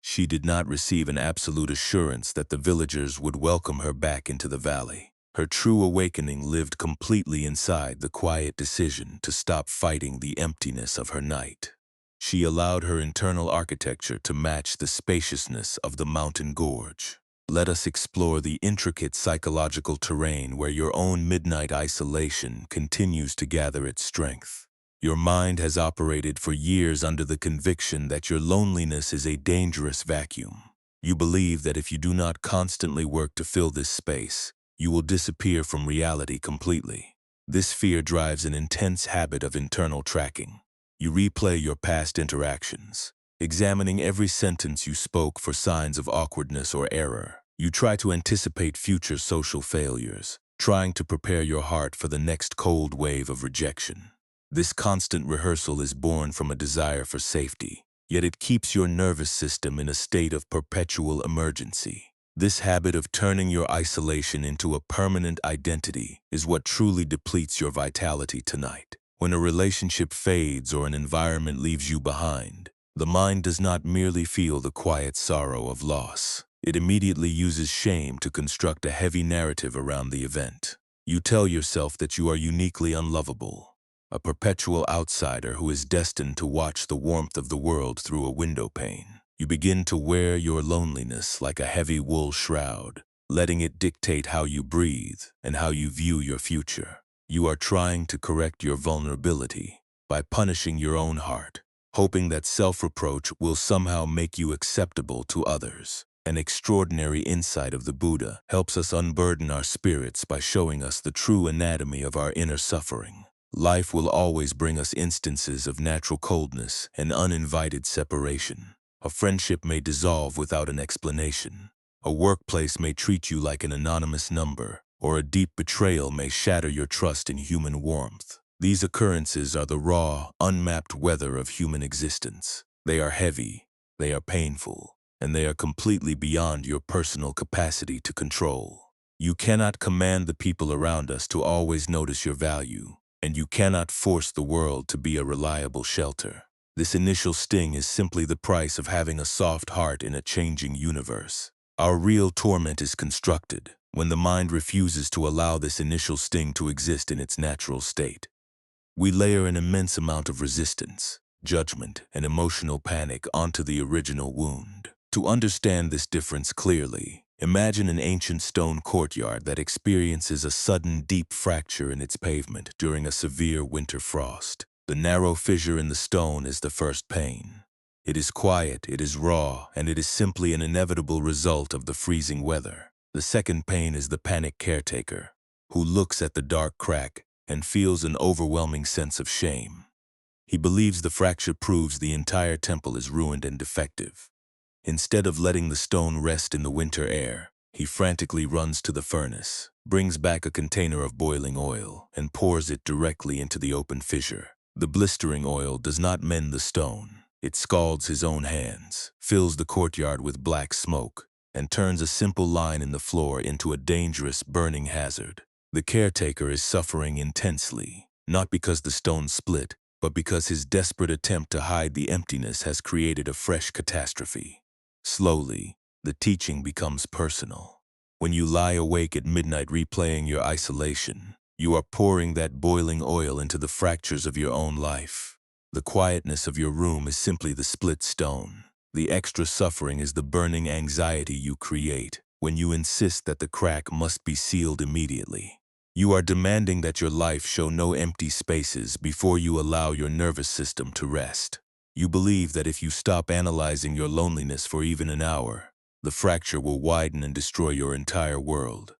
She did not receive an absolute assurance that the villagers would welcome her back into the valley. Her true awakening lived completely inside the quiet decision to stop fighting the emptiness of her night. She allowed her internal architecture to match the spaciousness of the mountain gorge. Let us explore the intricate psychological terrain where your own midnight isolation continues to gather its strength. Your mind has operated for years under the conviction that your loneliness is a dangerous vacuum. You believe that if you do not constantly work to fill this space, you will disappear from reality completely. This fear drives an intense habit of internal tracking. You replay your past interactions, examining every sentence you spoke for signs of awkwardness or error. You try to anticipate future social failures, trying to prepare your heart for the next cold wave of rejection. This constant rehearsal is born from a desire for safety, yet it keeps your nervous system in a state of perpetual emergency. This habit of turning your isolation into a permanent identity is what truly depletes your vitality tonight. When a relationship fades or an environment leaves you behind, the mind does not merely feel the quiet sorrow of loss. It immediately uses shame to construct a heavy narrative around the event. You tell yourself that you are uniquely unlovable, a perpetual outsider who is destined to watch the warmth of the world through a window pane. You begin to wear your loneliness like a heavy wool shroud, letting it dictate how you breathe and how you view your future. You are trying to correct your vulnerability by punishing your own heart, hoping that self-reproach will somehow make you acceptable to others. An extraordinary insight of the Buddha helps us unburden our spirits by showing us the true anatomy of our inner suffering. Life will always bring us instances of natural coldness and uninvited separation. A friendship may dissolve without an explanation. A workplace may treat you like an anonymous number, or a deep betrayal may shatter your trust in human warmth. These occurrences are the raw, unmapped weather of human existence. They are heavy, they are painful, and they are completely beyond your personal capacity to control. You cannot command the people around us to always notice your value, and you cannot force the world to be a reliable shelter. This initial sting is simply the price of having a soft heart in a changing universe. Our real torment is constructed when the mind refuses to allow this initial sting to exist in its natural state. We layer an immense amount of resistance, judgment, and emotional panic onto the original wound. To understand this difference clearly, imagine an ancient stone courtyard that experiences a sudden deep fracture in its pavement during a severe winter frost. The narrow fissure in the stone is the first pain. It is quiet, it is raw, and it is simply an inevitable result of the freezing weather. The second pain is the panic caretaker, who looks at the dark crack and feels an overwhelming sense of shame. He believes the fracture proves the entire temple is ruined and defective. Instead of letting the stone rest in the winter air, he frantically runs to the furnace, brings back a container of boiling oil, and pours it directly into the open fissure. The blistering oil does not mend the stone. It scalds his own hands, fills the courtyard with black smoke, and turns a simple line in the floor into a dangerous burning hazard. The caretaker is suffering intensely, not because the stone split, but because his desperate attempt to hide the emptiness has created a fresh catastrophe. Slowly, the teaching becomes personal. When you lie awake at midnight replaying your isolation, you are pouring that boiling oil into the fractures of your own life. The quietness of your room is simply the split stone. The extra suffering is the burning anxiety you create when you insist that the crack must be sealed immediately. You are demanding that your life show no empty spaces before you allow your nervous system to rest. You believe that if you stop analyzing your loneliness for even an hour, the fracture will widen and destroy your entire world.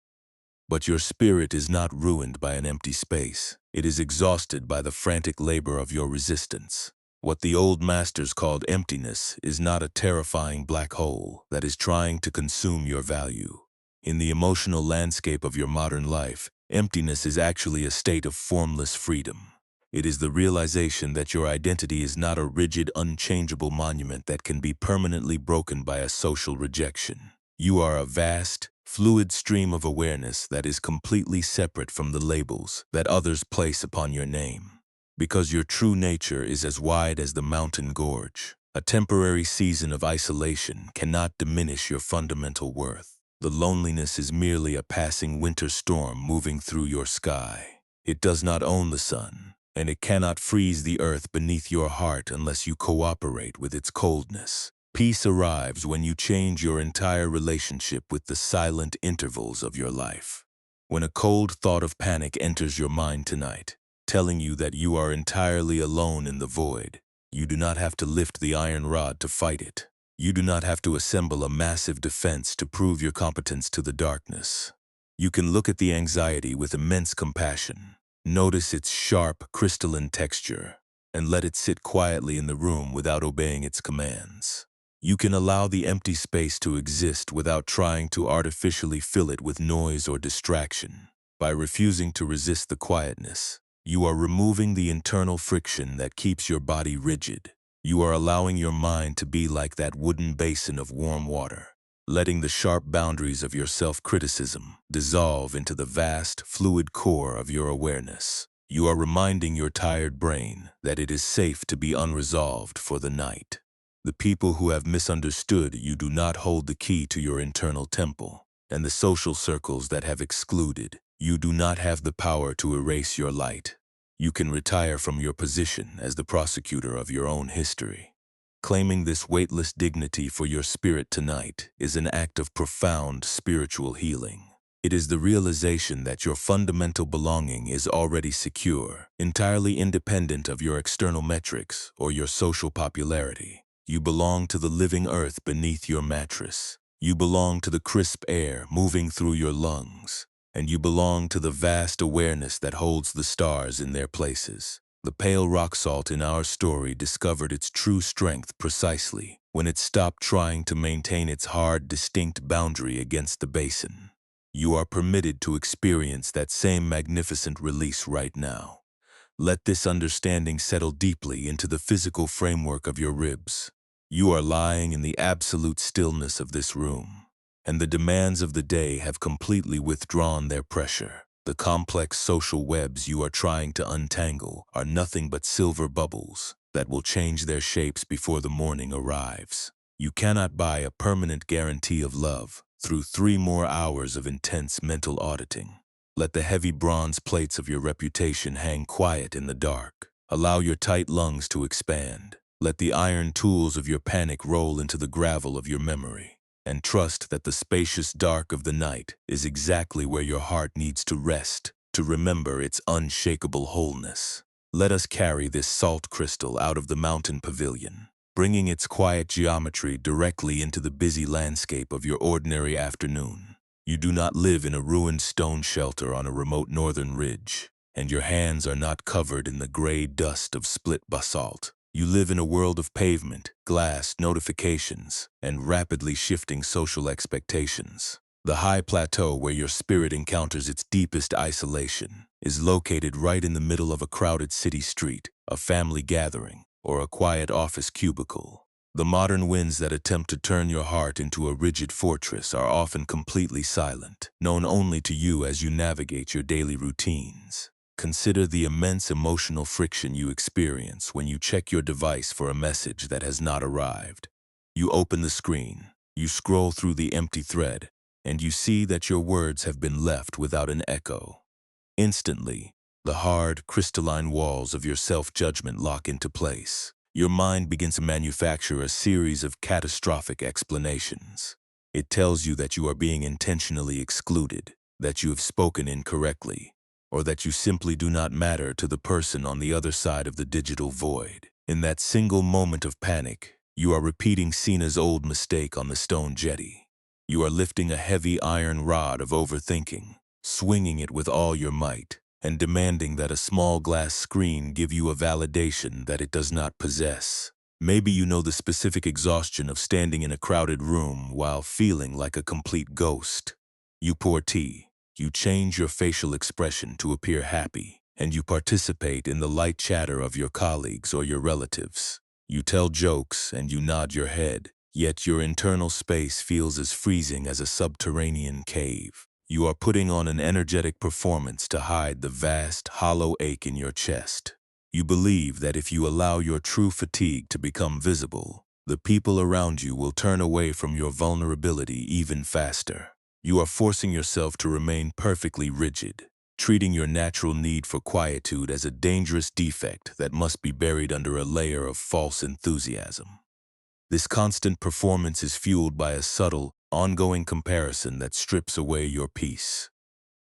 But your spirit is not ruined by an empty space. It is exhausted by the frantic labor of your resistance. What the old masters called emptiness is not a terrifying black hole that is trying to consume your value. In the emotional landscape of your modern life, emptiness is actually a state of formless freedom. It is the realization that your identity is not a rigid, unchangeable monument that can be permanently broken by a social rejection. You are a vast, fluid stream of awareness that is completely separate from the labels that others place upon your name. Because your true nature is as wide as the mountain gorge, a temporary season of isolation cannot diminish your fundamental worth. The loneliness is merely a passing winter storm moving through your sky. It does not own the sun, and it cannot freeze the earth beneath your heart unless you cooperate with its coldness. Peace arrives when you change your entire relationship with the silent intervals of your life. When a cold thought of panic enters your mind tonight, telling you that you are entirely alone in the void, you do not have to lift the iron rod to fight it. You do not have to assemble a massive defense to prove your competence to the darkness. You can look at the anxiety with immense compassion. Notice its sharp, crystalline texture, and let it sit quietly in the room without obeying its commands. You can allow the empty space to exist without trying to artificially fill it with noise or distraction. By refusing to resist the quietness, you are removing the internal friction that keeps your body rigid. You are allowing your mind to be like that wooden basin of warm water, letting the sharp boundaries of your self-criticism dissolve into the vast, fluid core of your awareness. You are reminding your tired brain that it is safe to be unresolved for the night. The people who have misunderstood you do not hold the key to your internal temple, and the social circles that have excluded you do not have the power to erase your light. You can retire from your position as the prosecutor of your own history. Claiming this weightless dignity for your spirit tonight is an act of profound spiritual healing. It is the realization that your fundamental belonging is already secure, entirely independent of your external metrics or your social popularity. You belong to the living earth beneath your mattress. You belong to the crisp air moving through your lungs. And you belong to the vast awareness that holds the stars in their places. The pale rock salt in our story discovered its true strength precisely when it stopped trying to maintain its hard, distinct boundary against the basin. You are permitted to experience that same magnificent release right now. Let this understanding settle deeply into the physical framework of your ribs. You are lying in the absolute stillness of this room, and the demands of the day have completely withdrawn their pressure. The complex social webs you are trying to untangle are nothing but silver bubbles that will change their shapes before the morning arrives. You cannot buy a permanent guarantee of love through 3 more hours of intense mental auditing. Let the heavy bronze plates of your reputation hang quiet in the dark. Allow your tight lungs to expand. Let the iron tools of your panic roll into the gravel of your memory. And trust that the spacious dark of the night is exactly where your heart needs to rest, to remember its unshakable wholeness. Let us carry this salt crystal out of the mountain pavilion, bringing its quiet geometry directly into the busy landscape of your ordinary afternoon. You do not live in a ruined stone shelter on a remote northern ridge, and your hands are not covered in the gray dust of split basalt. You live in a world of pavement, glass, notifications, and rapidly shifting social expectations. The high plateau where your spirit encounters its deepest isolation is located right in the middle of a crowded city street, a family gathering, or a quiet office cubicle. The modern winds that attempt to turn your heart into a rigid fortress are often completely silent, known only to you as you navigate your daily routines. Consider the immense emotional friction you experience when you check your device for a message that has not arrived. You open the screen, you scroll through the empty thread, and you see that your words have been left without an echo. Instantly, the hard, crystalline walls of your self-judgment lock into place. Your mind begins to manufacture a series of catastrophic explanations. It tells you that you are being intentionally excluded, that you have spoken incorrectly, or that you simply do not matter to the person on the other side of the digital void. In that single moment of panic, you are repeating Cena's old mistake on the stone jetty. You are lifting a heavy iron rod of overthinking, swinging it with all your might, and demanding that a small glass screen give you a validation that it does not possess. Maybe you know the specific exhaustion of standing in a crowded room while feeling like a complete ghost. You pour tea, you change your facial expression to appear happy, and you participate in the light chatter of your colleagues or your relatives. You tell jokes and you nod your head, yet your internal space feels as freezing as a subterranean cave. You are putting on an energetic performance to hide the vast, hollow ache in your chest. You believe that if you allow your true fatigue to become visible, the people around you will turn away from your vulnerability even faster. You are forcing yourself to remain perfectly rigid, treating your natural need for quietude as a dangerous defect that must be buried under a layer of false enthusiasm. This constant performance is fueled by a subtle, ongoing comparison that strips away your peace.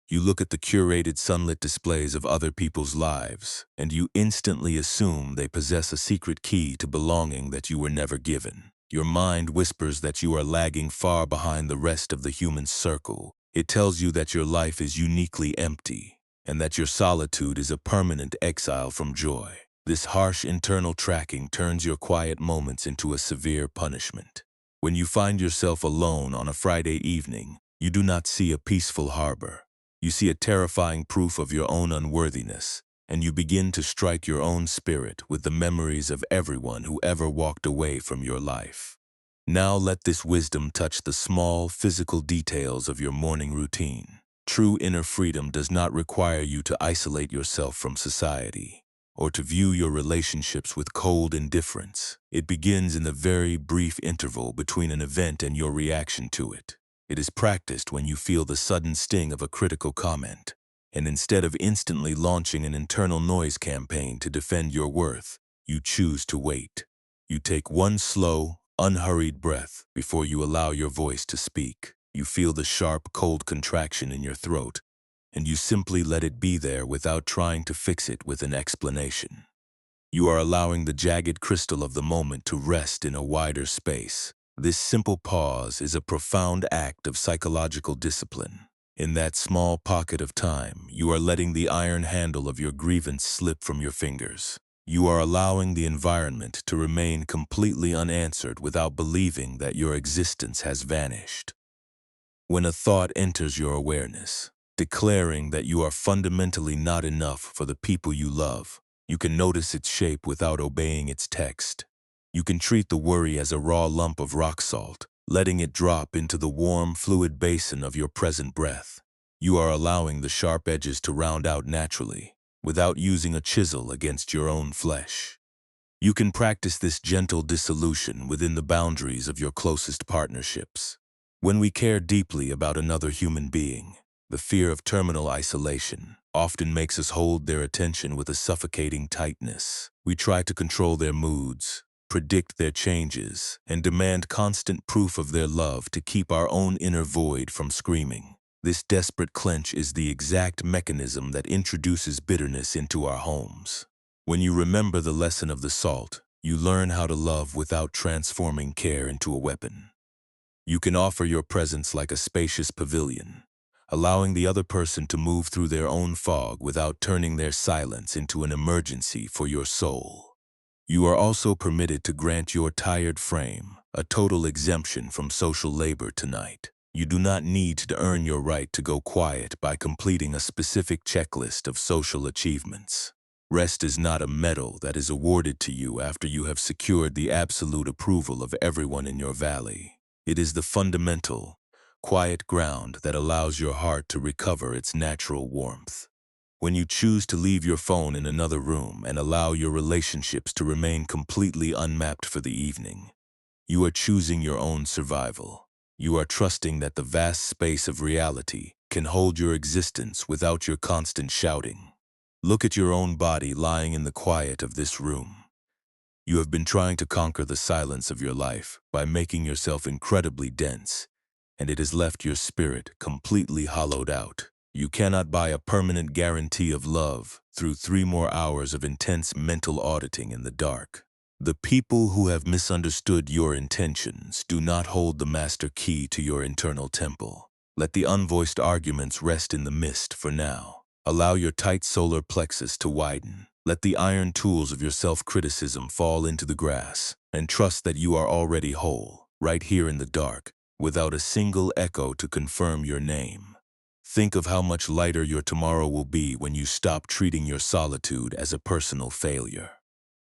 You look at the curated sunlit displays of other people's lives, and you instantly assume they possess a secret key to belonging that you were never given. Your mind whispers that you are lagging far behind the rest of the human circle. It tells you that your life is uniquely empty, and that your solitude is a permanent exile from joy. This harsh internal tracking turns your quiet moments into a severe punishment. When you find yourself alone on a Friday evening, you do not see a peaceful harbor. You see a terrifying proof of your own unworthiness, and you begin to strike your own spirit with the memories of everyone who ever walked away from your life. Now let this wisdom touch the small, physical details of your morning routine. True inner freedom does not require you to isolate yourself from society, or to view your relationships with cold indifference. It begins in the very brief interval between an event and your reaction to it. It is practiced when you feel the sudden sting of a critical comment, and instead of instantly launching an internal noise campaign to defend your worth, you choose to wait. You take one slow, unhurried breath before you allow your voice to speak. You feel the sharp, cold contraction in your throat, and you simply let it be there without trying to fix it with an explanation. You are allowing the jagged crystal of the moment to rest in a wider space. This simple pause is a profound act of psychological discipline. In that small pocket of time, you are letting the iron handle of your grievance slip from your fingers. You are allowing the environment to remain completely unanswered without believing that your existence has vanished. When a thought enters your awareness, declaring that you are fundamentally not enough for the people you love, you can notice its shape without obeying its text. You can treat the worry as a raw lump of rock salt, letting it drop into the warm, fluid basin of your present breath. You are allowing the sharp edges to round out naturally, without using a chisel against your own flesh. You can practice this gentle dissolution within the boundaries of your closest partnerships. When we care deeply about another human being, the fear of terminal isolation often makes us hold their attention with a suffocating tightness. We try to control their moods, predict their changes, and demand constant proof of their love to keep our own inner void from screaming. This desperate clench is the exact mechanism that introduces bitterness into our homes. When you remember the lesson of the salt, you learn how to love without transforming care into a weapon. You can offer your presence like a spacious pavilion, allowing the other person to move through their own fog without turning their silence into an emergency for your soul. You are also permitted to grant your tired frame a total exemption from social labor tonight. You do not need to earn your right to go quiet by completing a specific checklist of social achievements. Rest is not a medal that is awarded to you after you have secured the absolute approval of everyone in your valley. It is the fundamental, quiet ground that allows your heart to recover its natural warmth. When you choose to leave your phone in another room and allow your relationships to remain completely unmapped for the evening, you are choosing your own survival. You are trusting that the vast space of reality can hold your existence without your constant shouting. Look at your own body lying in the quiet of this room. You have been trying to conquer the silence of your life by making yourself incredibly dense, and it has left your spirit completely hollowed out. You cannot buy a permanent guarantee of love through 3 more hours of intense mental auditing in the dark. The people who have misunderstood your intentions do not hold the master key to your internal temple. Let the unvoiced arguments rest in the mist for now. Allow your tight solar plexus to widen. Let the iron tools of your self-criticism fall into the grass, and trust that you are already whole, right here in the dark, without a single echo to confirm your name. Think of how much lighter your tomorrow will be when you stop treating your solitude as a personal failure.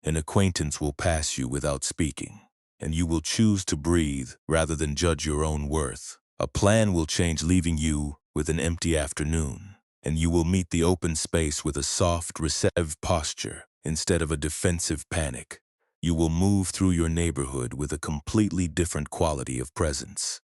An acquaintance will pass you without speaking, and you will choose to breathe rather than judge your own worth. A plan will change, leaving you with an empty afternoon, and you will meet the open space with a soft, receptive posture instead of a defensive panic. You will move through your neighborhood with a completely different quality of presence.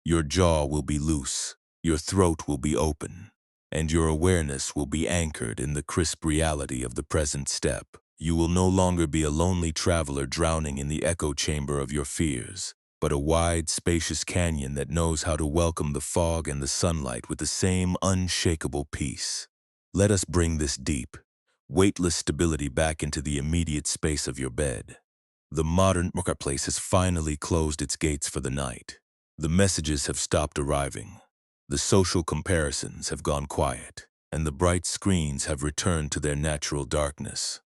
Your jaw will be loose, your throat will be open, and your awareness will be anchored in the crisp reality of the present step. You will no longer be a lonely traveler drowning in the echo chamber of your fears, but a wide, spacious canyon that knows how to welcome the fog and the sunlight with the same unshakable peace. Let us bring this deep, weightless stability back into the immediate space of your bed. The modern marketplace has finally closed its gates for the night. The messages have stopped arriving. The social comparisons have gone quiet, and the bright screens have returned to their natural darkness.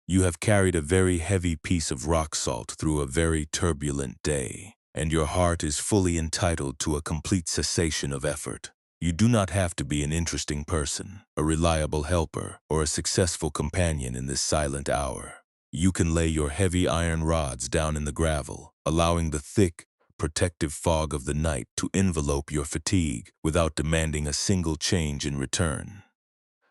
You have carried a very heavy piece of rock salt through a very turbulent day, and your heart is fully entitled to a complete cessation of effort. You do not have to be an interesting person, a reliable helper, or a successful companion in this silent hour. You can lay your heavy iron rods down in the gravel, allowing the thick, protective fog of the night to envelope your fatigue without demanding a single change in return.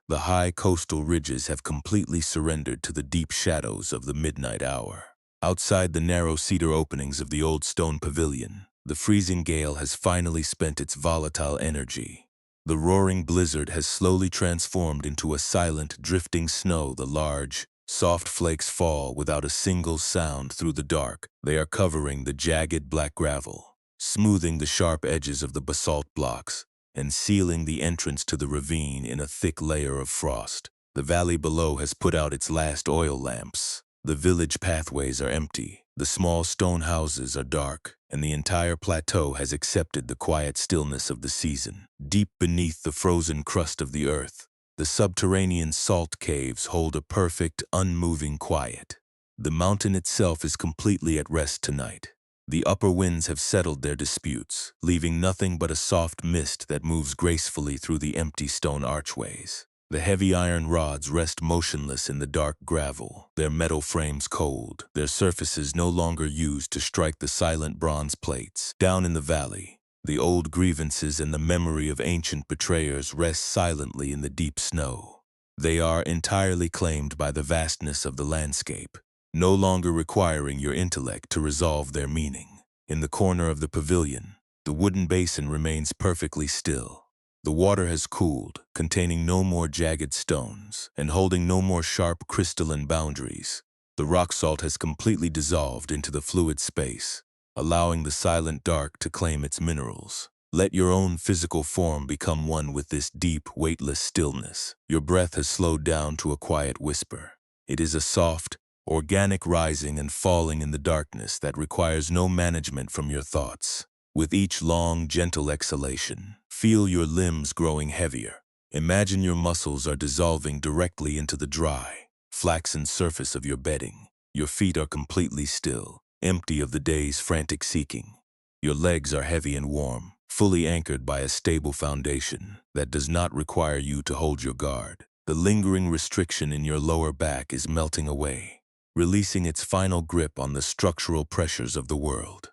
The high coastal ridges have completely surrendered to the deep shadows of the midnight hour. Outside the narrow cedar openings of the old stone pavilion, the freezing gale has finally spent its volatile energy. The roaring blizzard has slowly transformed into a silent, drifting snow. The large, soft flakes fall without a single sound through the dark. They are covering the jagged black gravel, smoothing the sharp edges of the basalt blocks, and sealing the entrance to the ravine in a thick layer of frost. The valley below has put out its last oil lamps. The village pathways are empty, the small stone houses are dark, and the entire plateau has accepted the quiet stillness of the season. Deep beneath the frozen crust of the earth, the subterranean salt caves hold a perfect, unmoving quiet. The mountain itself is completely at rest tonight. The upper winds have settled their disputes, leaving nothing but a soft mist that moves gracefully through the empty stone archways. The heavy iron rods rest motionless in the dark gravel, their metal frames cold, their surfaces no longer used to strike the silent bronze plates. Down in the valley, the old grievances and the memory of ancient betrayers rest silently in the deep snow. They are entirely claimed by the vastness of the landscape, no longer requiring your intellect to resolve their meaning. In the corner of the pavilion, the wooden basin remains perfectly still. The water has cooled, containing no more jagged stones and holding no more sharp crystalline boundaries. The rock salt has completely dissolved into the fluid space, allowing the silent dark to claim its minerals. Let your own physical form become one with this deep, weightless stillness. Your breath has slowed down to a quiet whisper. It is a soft, organic rising and falling in the darkness that requires no management from your thoughts. With each long, gentle exhalation, feel your limbs growing heavier. Imagine your muscles are dissolving directly into the dry, flaxen surface of your bedding. Your feet are completely still, empty of the day's frantic seeking. Your legs are heavy and warm, fully anchored by a stable foundation that does not require you to hold your guard. The lingering restriction in your lower back is melting away, releasing its final grip on the structural pressures of the world.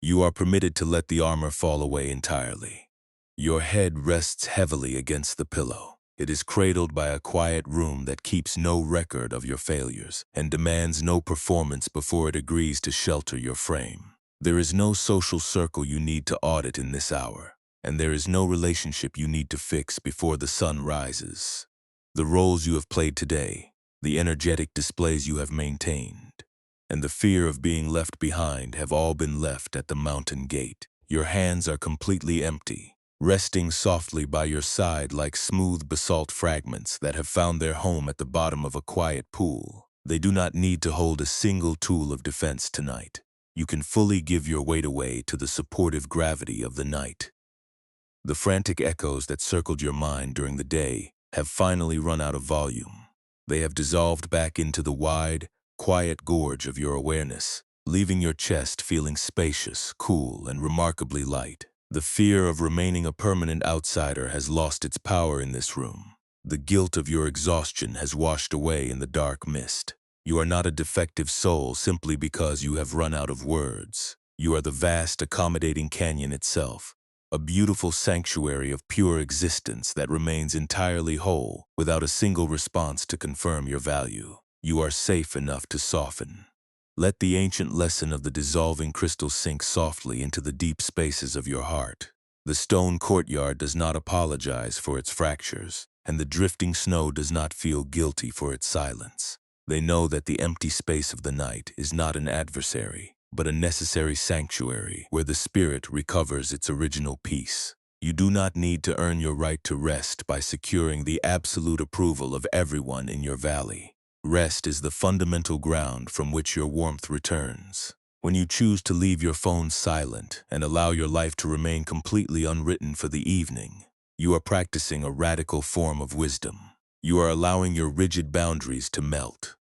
You are permitted to let the armor fall away entirely. Your head rests heavily against the pillow. It is cradled by a quiet room that keeps no record of your failures and demands no performance before it agrees to shelter your frame. There is no social circle you need to audit in this hour, and there is no relationship you need to fix before the sun rises. The roles you have played today, the energetic displays you have maintained, and the fear of being left behind have all been left at the mountain gate. Your hands are completely empty, resting softly by your side like smooth basalt fragments that have found their home at the bottom of a quiet pool. They do not need to hold a single tool of defense tonight. You can fully give your weight away to the supportive gravity of the night. The frantic echoes that circled your mind during the day have finally run out of volume. They have dissolved back into the wide, quiet gorge of your awareness, leaving your chest feeling spacious, cool, and remarkably light. The fear of remaining a permanent outsider has lost its power in this room. The guilt of your exhaustion has washed away in the dark mist. You are not a defective soul simply because you have run out of words. You are the vast, accommodating canyon itself, a beautiful sanctuary of pure existence that remains entirely whole without a single response to confirm your value. You are safe enough to soften. Let the ancient lesson of the dissolving crystal sink softly into the deep spaces of your heart. The stone courtyard does not apologize for its fractures, and the drifting snow does not feel guilty for its silence. They know that the empty space of the night is not an adversary, but a necessary sanctuary where the spirit recovers its original peace. You do not need to earn your right to rest by securing the absolute approval of everyone in your valley. Rest is the fundamental ground from which your warmth returns. When you choose to leave your phone silent and allow your life to remain completely unwritten for the evening, you are practicing a radical form of wisdom. You are allowing your rigid boundaries to melt.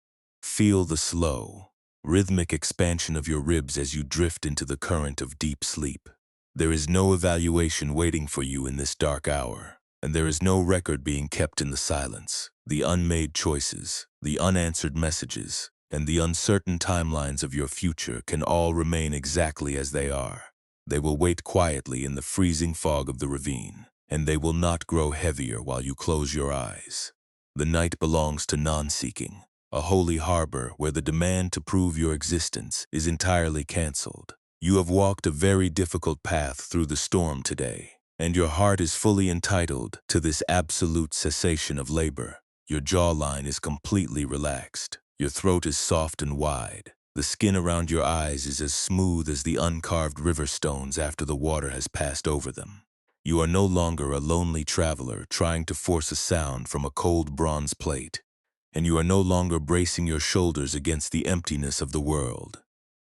Feel the slow, rhythmic expansion of your ribs as you drift into the current of deep sleep. There is no evaluation waiting for you in this dark hour, and there is no record being kept in the silence. The unmade choices, the unanswered messages, and the uncertain timelines of your future can all remain exactly as they are. They will wait quietly in the freezing fog of the ravine, and they will not grow heavier while you close your eyes. The night belongs to non-seeking, a holy harbor where the demand to prove your existence is entirely canceled. You have walked a very difficult path through the storm today, and your heart is fully entitled to this absolute cessation of labor. Your jawline is completely relaxed. Your throat is soft and wide. The skin around your eyes is as smooth as the uncarved river stones after the water has passed over them. You are no longer a lonely traveler trying to force a sound from a cold bronze plate, and you are no longer bracing your shoulders against the emptiness of the world.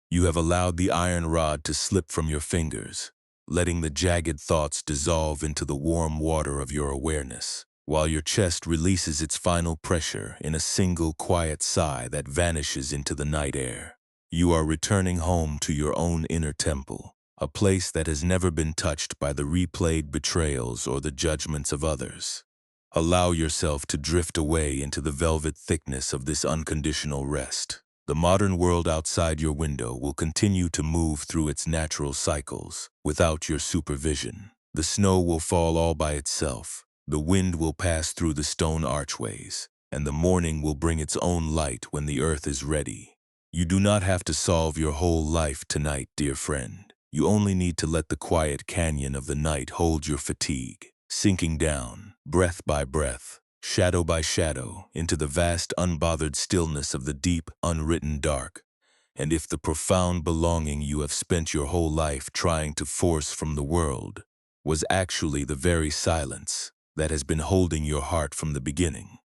You have allowed the iron rod to slip from your fingers, letting the jagged thoughts dissolve into the warm water of your awareness, while your chest releases its final pressure in a single quiet sigh that vanishes into the night air. You are returning home to your own inner temple, a place that has never been touched by the replayed betrayals or the judgments of others. Allow yourself to drift away into the velvet thickness of this unconditional rest. The modern world outside your window will continue to move through its natural cycles without your supervision. The snow will fall all by itself, the wind will pass through the stone archways, and the morning will bring its own light when the earth is ready. You do not have to solve your whole life tonight, dear friend. You only need to let the quiet canyon of the night hold your fatigue, sinking down, breath by breath, shadow by shadow, into the vast unbothered stillness of the deep, unwritten dark. And if the profound belonging you have spent your whole life trying to force from the world was actually the very silence that has been holding your heart from the beginning,